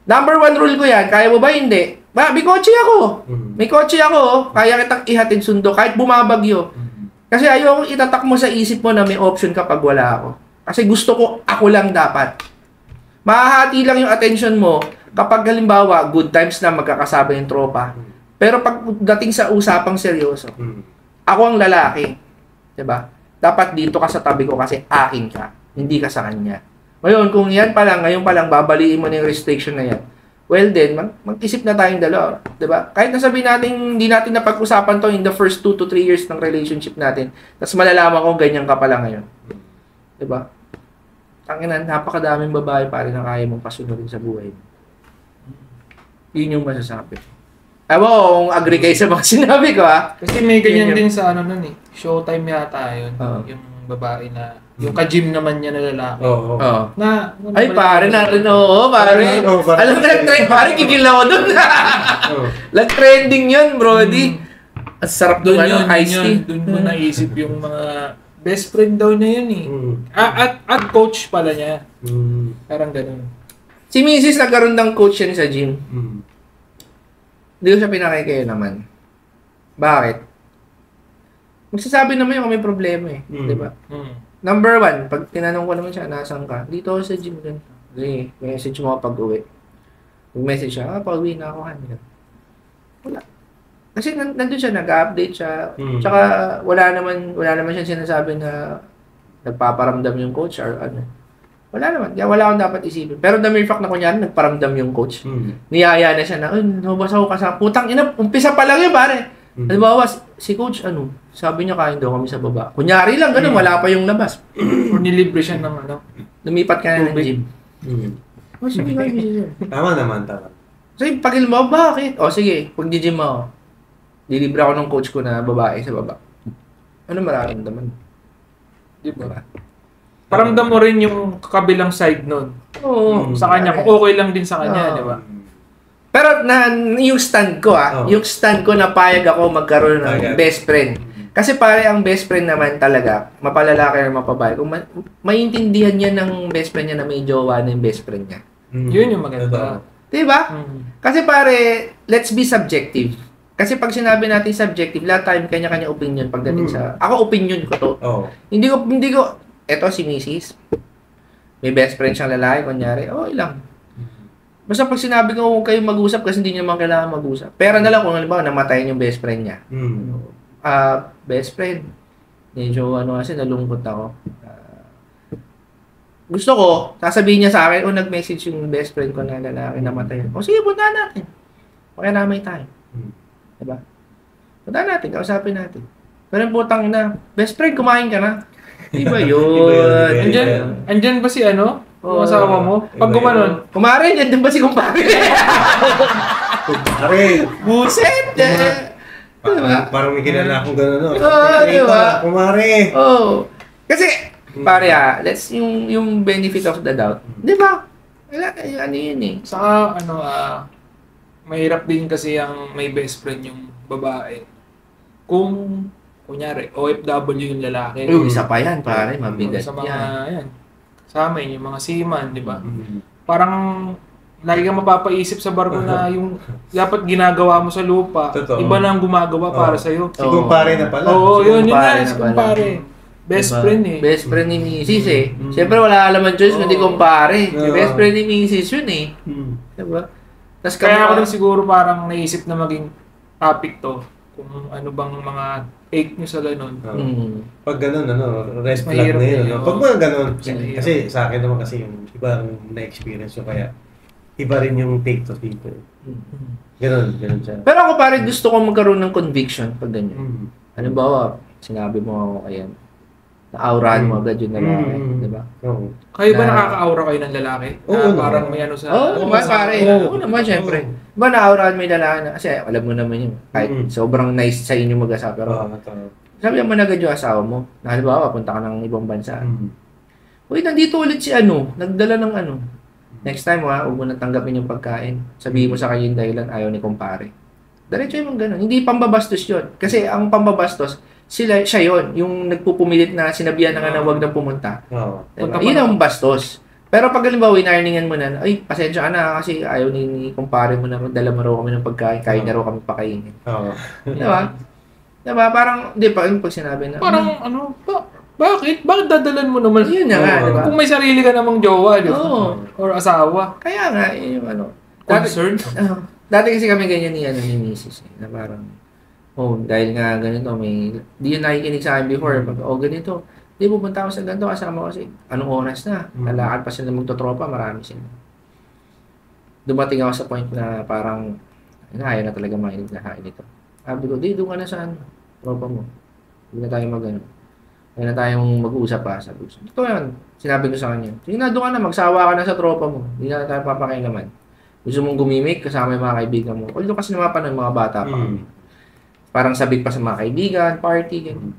Number 1 rule ko yan. Kaya mo ba? Hindi. May kotse ako. May kotse ako. Kaya kitang ihatid sundo kahit bumabagyo. Kasi ayoko itatak mo sa isip mo na may option kapag wala ako. Kasi gusto ko ako lang dapat. Mahahati lang yung attention mo kapag halimbawa good times na magkakasama yung tropa. Pero pag dating sa usapang seryoso, ako ang lalaki. 'Di ba? Dapat dito ka sa tabi ko kasi akin ka, hindi ka sa kanya. Ngayon, kung yan pa lang, ngayon pa lang babaliin mo na yung restriction na yan. Well then, mag-isip na tayong dalawa, 'di ba? Kahit nasabihin natin hindi natin napag-usapan to in the first 2 to 3 years ng relationship natin. Tapos malalaman ko ganyan ka pala ngayon. 'Di ba? Tanginan, napakadaming babae pa rin na kaya mong pasunodin sa buhay mo. Yun yung masasabi. Ewan ko kung agree kayo sa mga sinabi ko, ha? Kasi may ganyan din sa ano nun eh. Showtime yata yun. Yung babae na, yung ka-gym naman niya na lalaki. Oo. Na, ay, pare natin, oo, pare. Alam na, pare, kikil ako dun. Nag-trending yun, brody. Ang sarap doon, ano, iced tea. Doon mo naisip yung mga best friend daw niya yun eh. At coach pala niya. Parang ganun. Si Mrs. nagkaroon ng coach yan sa gym. Hindi ko siya pinakikaya naman. Bakit? Magsasabi naman yung may problema eh. Di ba? Number 1, pag tinanong ko naman siya, nasan ka? Dito ako sa gym. Okay, message mo pag uwi. Mag-message siya, pag uwi na ako. Wala. Kasi nandun siya, nag-update siya. Tsaka wala naman siya sinasabi na nagpaparamdam yung coach or ano. Wala naman. Kaya wala akong dapat isipin. Pero the mere fact na kunyari, nagparamdam yung coach. Niyaya na siya na, nabasa ko kasama. Putang ina, umpisa pa lang yun, pare. Halimbawa, si coach, sabi niya kain daw kami sa baba. Kunyari lang, ganun, wala pa yung labas. Or nilibre siya ng ano. Lumipat ka na ng gym. Oh, sige kayo, Tama naman, tama. Sige, pagil mo, bakit? O sige, pag di-gym ako, dilibre ako ng coach ko na babae sa baba. Ano mararamdaman? Di ba? Paramdam mo rin yung kabilang side nun. Oo. Sa kanya, kung okay lang din sa kanya, di ba? Pero yung stand ko yung stand ko na payag ako magkaroon ng best friend. Kasi pare ang best friend naman talaga, mapalalaki or mapababae, kung maintindihan niya ng best friend niya na may jowa na yung best friend niya. Yun yung maganda. Diba? Kasi pare, let's be subjective. Kasi pag sinabi natin subjective, lahat tayo kanya-kanya opinion pagdating sa... Ako opinion ko to. Hindi ko eto si Mrs. May best friend siyang lalaki, kunyari, lang. Basta pag sinabi ko huwag kayong mag-usap kasi hindi niya naman kailangan mag-usap. Pera na lang kung halimbawa namatayin yung best friend niya. Best friend. Medyo kasi nalungkot ako. Gusto ko, sasabihin niya sa akin, nag-message yung best friend ko na lalaki namatay. Sige, punta natin. Pakinamay tayo. Diba? Punta natin, kausapin natin. Pero yung putang na, best friend, kumain ka na. Iba yun. Andyan ba si ano? Asawa mo? Pag gumanon. Kumare, andyan ba si kumpare? Kumare. Buset! Parang may kilala akong gano'n. Diba? Kumare. Kasi, pare let's yung benefit of the doubt. Diba? Ano yun eh. Saka, mahirap din kasi ang may best friend yung babae. Kung kunyari, OFW yung lalaki. Isa pa yan, pare. Mabigat sa mga, yan. Sa amin, yung mga seaman, di ba? Parang, lagi kang mapapaisip sa barko na yung dapat ginagawa mo sa lupa, iba na ang gumagawa para sa'yo. Si kumpare na pala. Yun nga, si kumpare. Best friend eh. Best friend ni Mrs. eh. Siyempre, wala alaman choice, hindi kumpare. Best friend ni Mrs. yun eh. Diba? Kaya ako rin siguro parang naisip na maging topic to. Kung ano bang mga take nyo sa ganun. Pag ganun, rest flag na yun. Pag mga ganun, kasi sa akin naman kasi yung ibang na-experience ko, kaya iba rin yung take to people. Ganun siya. Pero ako pare, gusto ko magkaroon ng conviction pag ganyan. Halimbawa, sinabi mo ako, ayan, Aurahan mo agad yung lalaki, di ba? Oo. Kayo ba nakaka-aura kayo ng lalaki? Oo, Parang may ano sa... Oo, pare. Oo naman, syempre. Ba na-aurahan mo yung lalaki na, kasi alam mo naman yun, kahit sobrang nice sa inyo mag-asawa, pero sabi naman agad yung asawa mo, na halimbawa, punta ka ng ibang bansa. Uy, nandito ulit si nagdala ng Next time, huwag mo nang tanggapin yung pagkain. Sabihin mo sa kanya yung dahilan, ayaw ni kumpare. Diretso yung gano'n. Hindi pambabastos yun. Kasi ang pambabastos, siya yon yung nagpupumilit na sinabihan na nga na huwag na pumunta. Diba? Yun ang bastos. Pero pag halimbawa, inarningan mo na, ay, pasensya ka na kasi ayaw ni kumpare mo na dala mo raw kami ng pagkain, kaya na raw kami pakainin. Diba? Diba? Parang, di pa, pag sinabi na, parang, bakit? Bakit dadalan mo naman? Yun na nga, diba? Kung may sarili ka namang jowa, di ba? Or asawa. Kaya nga, yung concern? Dati kasi kami ganyan ni Mrs. Na parang, dahil nga ganito, di yun nakikinig sa akin before. Ganito. Di pupunta ako sa ganito, kasama ko kasi, anong oras na? Lalakad pa sila magtotropa, marami sila. Dumating ako sa point na parang, ayaw na talaga makinig na hain ito. Sabi ko, doon ka na sa tropa mo. Hindi na tayo Kaya na tayong mag-uusap pa. Sabi ko, ito yan. Sinabi ko sa kanya, sige na, doon ka na, magsawa ka na sa tropa mo. Hindi na tayo papakailaman. Gusto mong gumimik, kasama yung mga kaibigan mo. Although kasi naman ng mga bata pa kami. Parang sabik pa sa mga kaibigan, party, ganyan.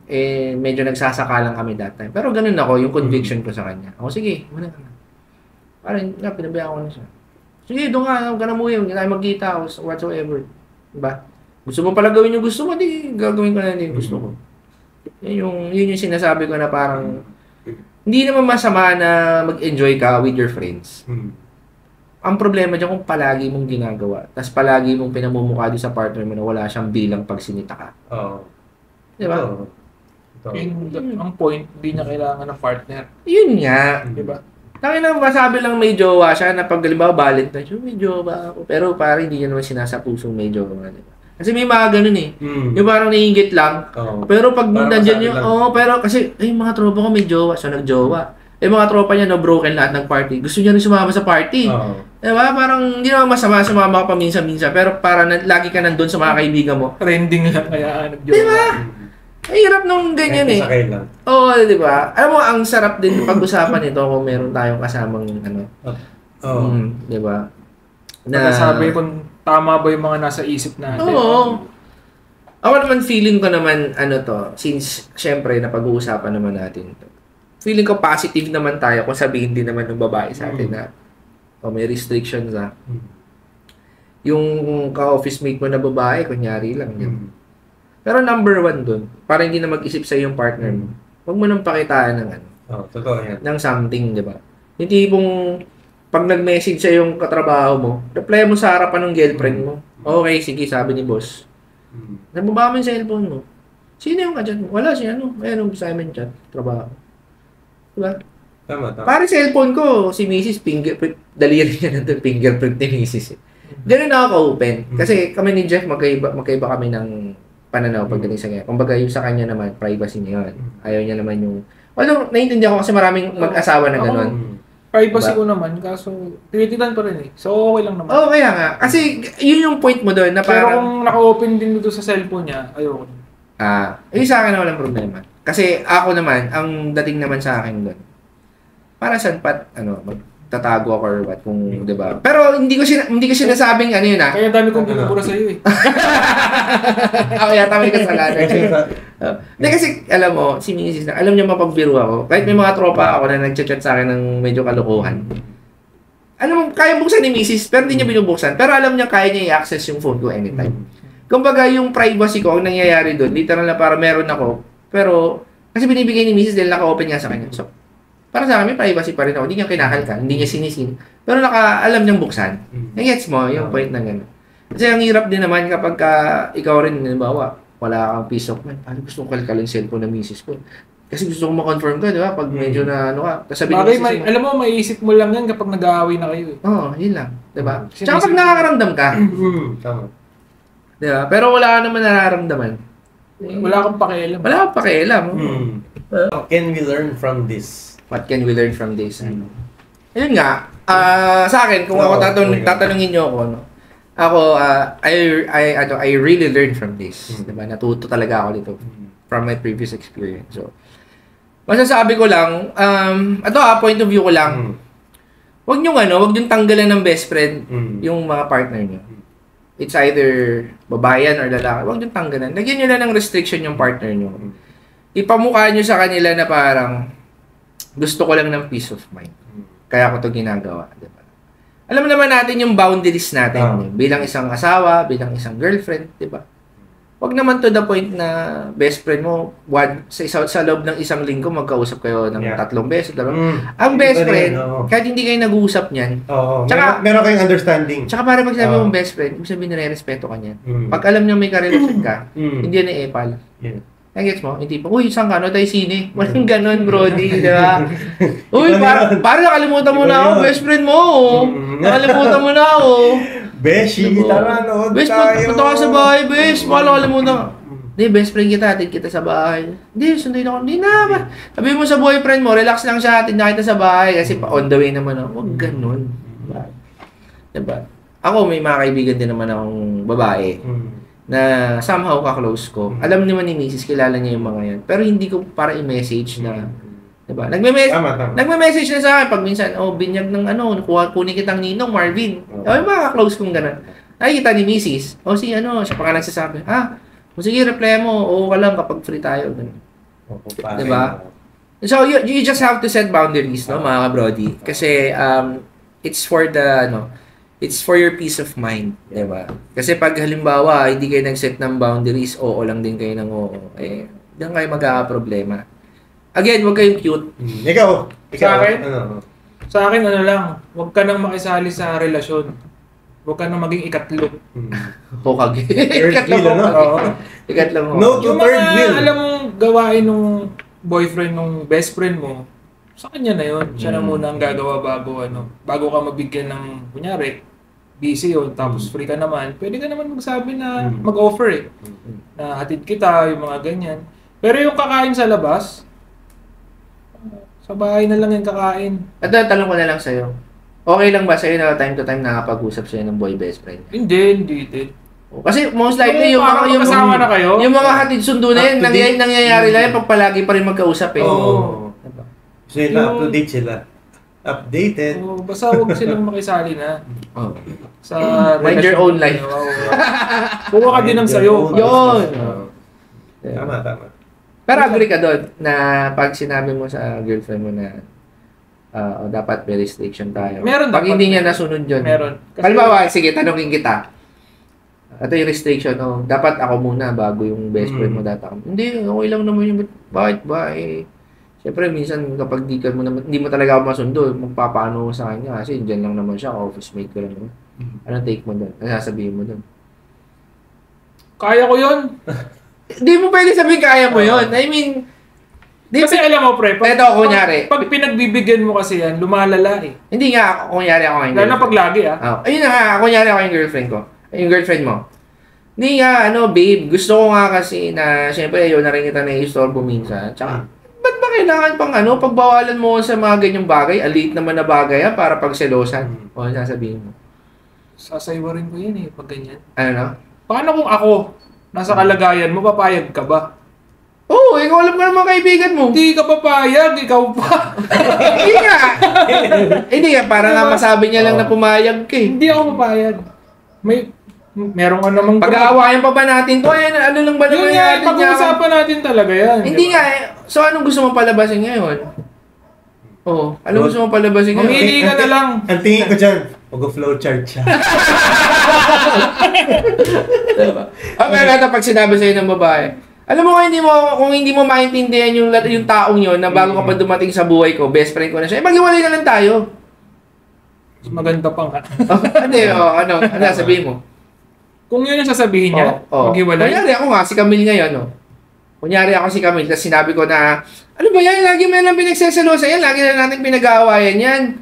Medyo nagsasaka lang kami that time. Pero ganun ako, yung conviction ko sa kanya. Ako, sige, muna ka na. Parang, pinabayaan ko na siya. Sige, doon ka na muya, hindi tayo magkita o whatsoever. Diba? Gusto mo pala gawin yung gusto mo, di gagawin ko na din yung gusto ko. Yun yung sinasabi ko na parang, hindi naman masama na mag-enjoy ka with your friends. Ang problema dyan kung palagi mong ginagawa, tapos palagi mong pinamumukha din sa partner mo na wala siyang bilang pag sinita ka. Di ba? Ang point, hindi niya kailangan ng partner. Yun nga. Di ba? Tangin na masabi lang may jowa siya na pag halimbawa Valentine's, may jowa ako. Pero parang hindi niya naman sinasapusong may jowa. Diba? Kasi may mga ganun eh. Yung parang naiingit lang. Pero pag nandiyan yung, pero kasi, mga tropa ko may jowa. So nagjowa. Mga tropa niya na broken lahat ng party. Gusto niya rin sumama sa party. Diba? Parang hindi naman masama sumama ka pa minsan-minsan. Pero parang lagi ka nandun sa mga kaibigan mo. Trending lang kaya nagjowa. Diba? Ay, hirap nung ganyan eh. Oo, diba? Alam mo, ang sarap din pag-usapan ito kung meron tayong kasamang diba? Sabi kung tama ba yung mga nasa isip natin. Oo. Ako naman, feeling ko naman, since, syempre, napag-uusapan naman natin ito. Feeling ko positive naman tayo kung sabihin din naman ng babae sa atin na may restrictions yung ka-office mate mo na babae, kunyari lang. Pero number 1 dun, para hindi na mag-isip sa yung partner mo, huwag mo nang pakitaan ng totoo yan. ng something, di ba? Yung tipong, pag nag-message sa yung katrabaho mo, reply mo sa harapan ng girlfriend mo. Okay, sige, sabi ni boss. Nababa mo yung cellphone mo. Sino yung ka-chat mo? Wala siya, Mayroong Simon chat, trabaho. Diba? Tama. Pare cellphone ko, si Mrs. fingerprint, daliri niya nandun, fingerprint ni Mrs. Ganun ako ka-open. Kasi kami ni Jeff, magkaiba kami ng pananaw pagdating sa kanya. Kumbaga yung sa kanya naman, privacy niya yun. Ayaw niya naman yung... Although, naiintindihan ko kasi maraming mag-asawa na gano'n. Privacy ko naman, kaso tinitinan pa rin eh. So, okay lang naman. Oo, kaya nga. Kasi yun yung point mo doon na parang... Pero kung naka-open din dito sa cellphone niya, ayoko. Sa akin na walang problema. Kasi ako naman, ang dating naman sa akin doon, para saan magtatago ako or what, kung, di ba? Pero hindi ko sinasabing yun Kaya dami kong binubura sa iyo eh. Ako yata may kasalanan. Hindi kasi, alam mo, si Mrs. alam niya mapagbiro ako. Kahit may mga tropa ako na nag-chat sa akin ng medyo kalokohan. Alam mo, kaya buksan ni Mrs. pero hindi niya binubuksan. Pero alam niya, kaya niya i-access yung phone ko anytime. Kumbaga, yung privacy ko, ang nangyayari doon, literal na para meron ako. Pero, kasi binibigay ni Mrs. dahil naka-open nga sa kanya. So, para sa akin, may privacy pa rin ako. Hindi niya kinakalkan, hindi niya sinisin. Pero alam niyang buksan. Nag-gets mo yung point na gano'n. Kasi ang hirap din naman kapag ikaw rin, halimbawa, wala kang peace of mind. Paano gusto kong kalkalin cellphone ng misis ko? Kasi gusto kong ma-confirm ka, di ba? Pag medyo na ka. Alam mo, maiisip mo lang yan kapag nag-aaway na kayo. Yun lang. Di ba? Tsaka pag nakakaramdam ka. Tama. Di ba? Pero wala ka naman nararamdaman. Wala kang pakialam. Wala kang pakialam. Can we learn from this? What can we learn from this? Ayun nga, sa akin, kung ako tatanungin niyo ako, I really learned from this. Diba? Natuto talaga ako dito from my previous experience. So, Masasabi ko lang, ito point of view ko lang, wag niyong tanggalan ng best friend yung mga partner niyo. It's either babae yan or lalaki. Wag niyong tanggalan. Lagyan niyo lang ng restriction yung partner niyo. Ipamukha niyo sa kanila na parang gusto ko lang ng peace of mind. Kaya ko to ginagawa. Diba? Alam naman natin yung boundaries natin. Bilang isang asawa, bilang isang girlfriend. Diba? Wag naman to the point na best friend mo, sa loob ng isang linggo, magkausap kayo ng 3 beses. Ang best friend, kahit hindi kayo nag-uusap niyan, tsaka, meron kayong understanding. Tsaka para pag sabi mong best friend, ibig sabihin nire-respeto ka niyan. Pag alam niya may karelasyon ka, hindi yan epal. Gets mo? Hindi pa, uy, saan ka? Ano tayo sine? Walang ganun, brody. Diba? Uy, para nakalimutan mo na ako, best friend mo. Nakalimutan mo na ako. Beshi, tara, nood Bes, punta ka sa bahay, Bes. Baka kalimutan. Hindi, best friend kita, atid kita sa bahay. Hindi, sunduin ako. Hindi na ba? Sabi mo sa boyfriend mo, relax lang siya, atid na kita sa bahay. Kasi pa on the way naman ako. Huwag ganun. Diba? Ako, may mga kaibigan din naman akong babae na somehow ka-close ko. Alam naman ni Mrs. kilala niya yung mga yan. Pero hindi ko para i-message na, diba? Nagme-message na sa akin pag minsan, binyag ng kunin kitang ninong, Marvin. Yung mga ka-close kong gano'n. Nakikita ni Mrs. Siya pa nga nagsasabi, sige, reply mo, ka lang kapag free tayo. Diba? So, you just have to set boundaries, no, mga ka-brody. Kasi, it's for your peace of mind, diba? Kasi pag halimbawa, hindi kayo nag-set ng boundaries, lang din kayo ng diyan kayo magkakaproblema. Again, huwag kayong cute. Ikaw sa akin? Sa akin, huwag ka nang makisali sa relasyon. Huwag ka nang maging ikatlo. Hokage. Ikatlo mo. No to third wheel. Alam mong gawain nung boyfriend, nung best friend mo, sa kanya na yun. Siya na muna ang gagawa bago ka mabigyan ng, kunyari, busy yun, tapos free ka naman, pwede ka naman magsabi na mag-offer na hatid kita, yung mga ganyan. Pero yung kakain sa labas, sa bahay na lang yung kakain. At tanong ko na lang sa'yo, okay lang ba sa'yo na time to time nakapag-usap sa'yo ng boy best friend? Hindi. Kasi most likely yung mga hatid sundo na yan, nangyayari lang yan pag palagi pa rin magkausap eh. Sila, up-to-date sila. Updated. Basta huwag silang makisali na. Sa mind your own life. Kuha ka din ng sayo. Yun. Tama. Pero agree ka doon na pag sinabi mo sa girlfriend mo na dapat may restriction tayo. Meron pag hindi niya nasunod yun. Meron. Halimbawa, sige, tanongin kita. Ito yung restriction, dapat ako muna bago yung best friend mo data. Hindi, okay lang naman yung bakit ba siyempre, minsan kapag di mo talaga ako masundo, magpapaano sa kanya kasi dyan lang naman siya, office mate ko lang naman. Anong take mo doon? Ano sasabihin mo doon? Kaya ko yun. Di mo pwede sabihin kaya mo yun. I mean, kasi alam mo, pre, kunyari. Pag pinagbibigyan mo kasi yan, lumalala eh. Hindi nga, kunyari ako yung girlfriend. Lalo na pag lagi ayun na nga, kunyari ako yung girlfriend ko. Yung girlfriend mo. Hindi nga, babe, gusto ko nga kasi na, syempre, ayaw na rin kita na-istorbo minsan. Tsaka, ba't ba kailangan pagbawalan mo sa mga ganyang bagay? Alit naman na bagay para pagselosan. O, sasabihin mo. Sasaywarin ko yan pag ganyan. Ano na? Paano kung ako, nasa kalagayan mo, papayag ka ba? Oo, ikaw alam ka naman kaibigan mo. Hindi ka papayag, ikaw pa. Hindi nga. Hindi nga, para nga masabi niya lang na pumayag ka Hindi ako papayag. Meron ka namang... Pag-aawayan pa ba natin to? Ano lang ba naman yan? Pag-uusapan natin talaga yan. Hindi nga So, anong gusto mong palabasin ngayon? Anong gusto mong palabasin ngayon? Mamili ka na lang. Ang tingin ko dyan, mag-flowchart siya. Diba? Pero pag sinabi sa'yo ng babae, alam mo kung hindi mo maintindihan yung taong yun na bago ka pa dumating sa buhay ko, best friend ko na siya, maghiwalay na lang tayo. Maganda pa nga. Ano sabihin mo? Kung yun yung sasabihin niya, maghiwalay. Kunyari ako nga, si Camille ngayon, Kunyari ako si Camille, tapos sinabi ko na, ano ba yan? Lagi mo lang pinagseselosa yan, lagi na natin pinag-aawayan yan.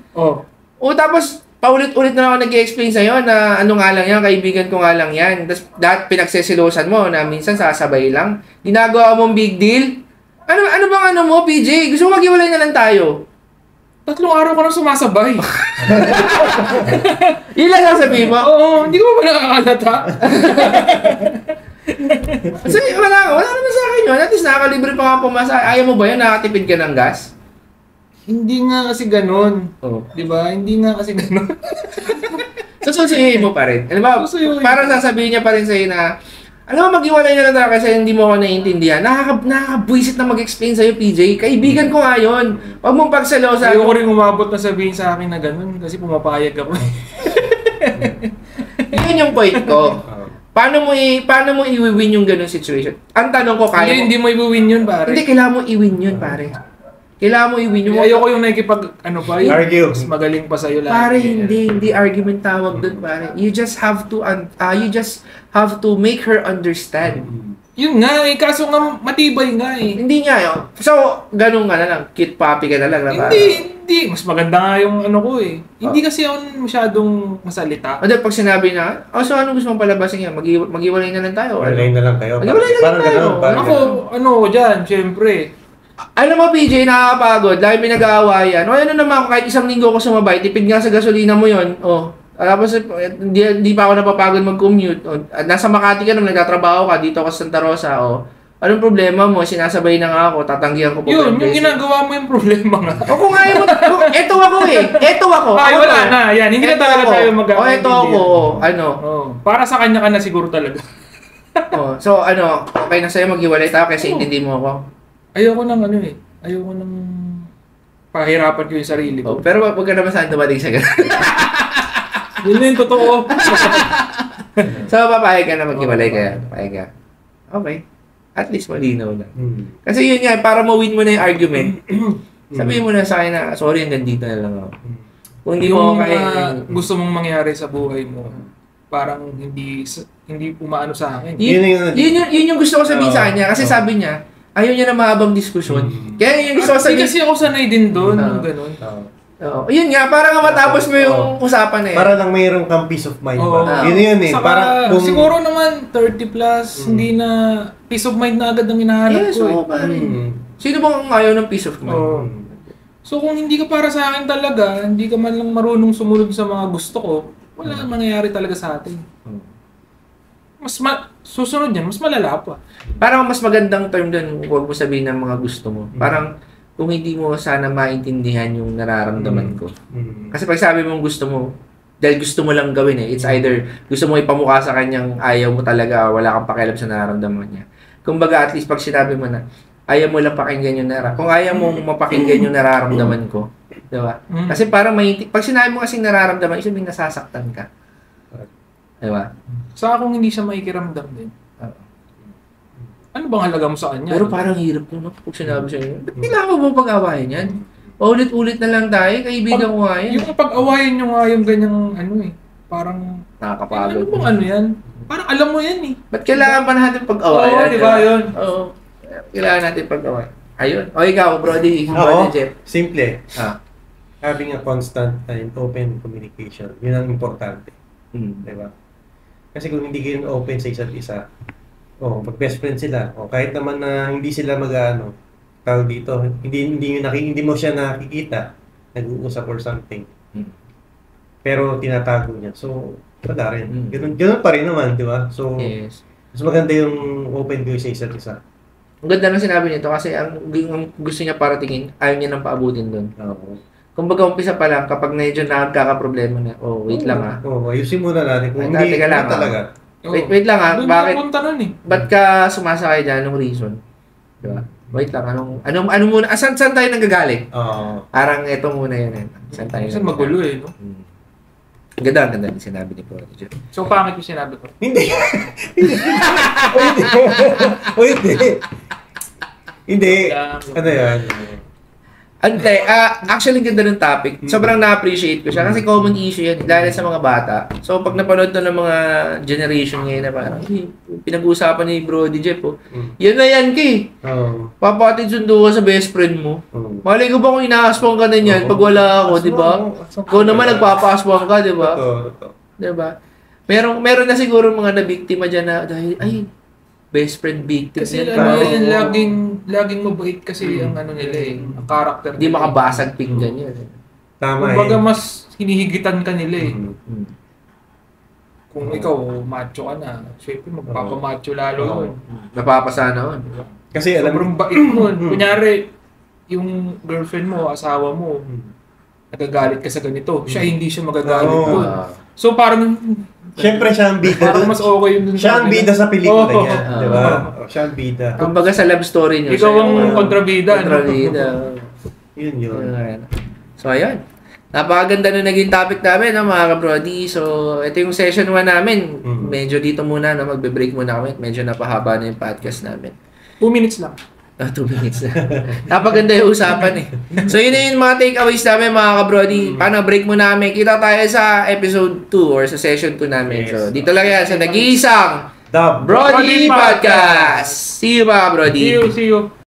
Tapos, paulit-ulit na ako nag-i-explain sa'yo na ano nga lang yan, kaibigan ko nga lang yan. Tapos, dahil pinagseselosan mo na minsan sasabay lang, ginagawa mong big deal. Ano bang mo, PJ? Gusto mo maghiwalay na lang tayo? 3 araw ko nang sumasabay. Yun lang ang sabihin mo? Oo, hindi ko ba nakakalata? Kasi wala naman sa akin yun. At least nakakalibre pa nga pumasa. Ayaw mo ba yun? Nakatipid ka ng gas? Hindi nga kasi ganun. Oh. Di ba? Hindi nga kasi ganun. Susuyin mo pa rin. Alam mo, parang sasabihin niya pa rin sa'yo na, alam mo, mag-iwalay na lang tayo kasi hindi mo ako naiintindihan. Nakakabwisit na mag-explain sa'yo, PJ. Kaibigan ko nga yun. Huwag mong pagsalosa. Ayaw ko rin umabot na sabihin sa akin na ganun kasi pumapayag ako. Yun yung point ko. Paano mo i-win yung ganung situation? Ang tanong ko, kaya hindi mo i-win yun, pare. Hindi, kailangan mo i-win yun, pare. Kailangan mo i-win yun. Ayoko yung nakikipag, argue. Mas magaling pa sa'yo lahat. Pare, hindi argument tawag doon, pare. You just have to make her understand. Yun nga kaso nga matibay nga Hindi nga yun. So, ganun nga na lang. Cute puppy ka na lang. Hindi. Mas maganda nga yung ko Hindi kasi ako masyadong masalita. O pag sinabi na, so ano gusto mong palabasin nga? Mag-iwalay na lang tayo? Mag-iwalay na lang kayo. Mag-iwalay na lang tayo. Ako, dyan, syempre. Alam mo, PJ, nakakapagod. Dahil may nag-aawayan. Ano naman, kahit isang linggo ko sumabay, tipid nga sa gasolina mo yun. Tapos, hindi pa ako napapagod mag-commute. Nasa Makati ka naman, nagtatrabaho ka, dito ka sa Santa Rosa. Anong problema mo? Sinasabay na nga ako, tatanggihan ko po. Yung ginagawa mo yung problema nga. Kung ayaw mo, eto ako. Ay, wala na. Yan, hindi na talaga tayo mag-aaway. Eto ako. Para sa kanya ka na siguro talaga. So, okay na sa'yo maghiwalay tayo kasi intindi mo ako. Ayoko nang ayoko nang pahirapan ko yung sarili ko. Pero wag ka naman saan dumating sa ganun. Yun na yung totoo. So, papayag ka na maghiwalay kaya. Papayag ka. Okay. At least malinaw na. Kasi yun nga, para ma-win mo na yung argument, sabihin mo na sa akin na, sorry, hanggang dito na lang ako. Kung hindi mo kaya... gusto mong mangyari sa buhay mo, parang hindi umaano sa akin. Yun yung gusto ko sabihin sa kanya. Kasi sabi niya, ayaw niya na mahabang diskusyon. Kaya yung gusto ko sabihin... Kasi ako sanay din doon, ganun. Yun nga, para nga matapos mo yung usapan na yan. Para lang mayroong kang peace of mind ba? Yun Saka, siguro naman, 30 plus, hindi na peace of mind na agad ang hinahanap ko. Sino bang ayaw ng peace of mind? So kung hindi ka para sa akin talaga, hindi ka man lang marunong sumunod sa mga gusto ko, wala mangyayari talaga sa atin. Susunod yan, mas malala pa. Parang mas magandang term doon, huwag mo sabihin ng mga gusto mo. Parang kung hindi mo sana maintindihan yung nararamdaman ko. Kasi pag sabi mong gusto mo, dahil gusto mo lang gawin it's either gusto mo ipamukha sa kanyang ayaw mo talaga, wala kang pakialam sa nararamdaman niya. Kumbaga at least pag sinabi mo na, ayaw mo lang pakinggan yung kung ayaw mo mapakinggan yung nararamdaman ko, di ba? Kasi parang pag sinabi mo kasing nararamdaman, isang nasasaktan ka. Di ba? Saka kung hindi siya makikiramdam din. Ano bang halaga mo sa kanya? Pero parang hirap ko, no? Pag sinabi sa'yo, ba't kailangan mo pag-awayan yan? Ulit-ulit na lang tayo, kaibigan ko nga yan. Yung pag-awayan nyo nga yung ganyang parang... Nakakapagod. Ano bang yan? Parang alam mo yan Ba't kailangan pa natin pag-awayan? Oo, di ba yun? Oo. Kailangan natin pag-awayan. Ayun. O ikaw, Brody. Jeff. Simple. Having a constant and open communication. Yun ang importante. Di ba? Kasi kung hindi kayo open sa isa't isa, pag best friend sila, kahit naman na hindi sila tawag dito, hindi mo siya nakikita, nag-uusap or something. Pero tinatago niya. So, wala rin. Ganun pa rin naman, di ba? So, mas maganda yung open kayo sa isa't isa. Ang ganda ng sinabi nito kasi ang gusto niya paratingin, ayaw niya nang paabutin doon. Kumbaga umpisa pa lang, kapag medyo nagkakaproblema na, wait lang ayusin muna natin. Kung hindi lang, talaga. Wait lang bakit? Ba't ka sumasakay dyan? Anong reason? Diba? Wait lang, anong muna? Saan tayo nanggagaling? Parang ito muna yun. Saan tayo? Kasi magulo no? Ganda yung sinabi ni Brody. So, pangit yung sinabi ko? Hindi. Hindi. Ano yan? Actually, ganda ng topic. Sobrang na-appreciate ko siya kasi common issue yan, dahil sa mga bata. So, pag napanood na ng mga generation ngayon na parang, pinag-uusapan ni Brody Jeff, yan na yan, Kay. Papatid sundo ka sa best friend mo. Malay ko ba kung ina-aspong ka na yan pag wala ako, di ba? Ikaw naman nagpapa-aspong ka, di ba? Di ba? Meron na siguro mga nabiktima dyan na dahil, best friend victim. Kasi laging mabait kasi ang nila ang character. Hindi makabasag pinggan yan. Tama kumbaga mas hinihigitan ka nila Kung ikaw, macho ka na, syempre magpapamacho lalo yun. Napapasa na yun. Kasi alam sobrang bait mo. Kunyari, yung girlfriend mo, asawa mo, nagagalit ka sa ganito. Siya hindi siya magagalit doon. So parang siyempre siya ang bida. Parang mas okay yun dun. Siya ang bida sa pelikula niya, di ba? Siya ang bida. Kumbaga sa love story niyo. Ikaw ang kontrabida. Kontrabida. Yun. So ayun. Napakaganda na naging topic namin, no, mga ka-brody. So, ito yung session 1 namin. Medyo dito muna, no, magbe-break muna kami. Medyo napahaba na yung podcast namin. 2 minutes lang. 2 minutes na. Napaganda yung usapan eh. So, yun na yung mga takeaways namin, mga ka-brody. Paano, break muna kami. Kita tayo sa episode 2 or sa session 2 namin. So, dito lang yan sa nag-iisang The Brody Podcast. See you, mga ka-brody. See you.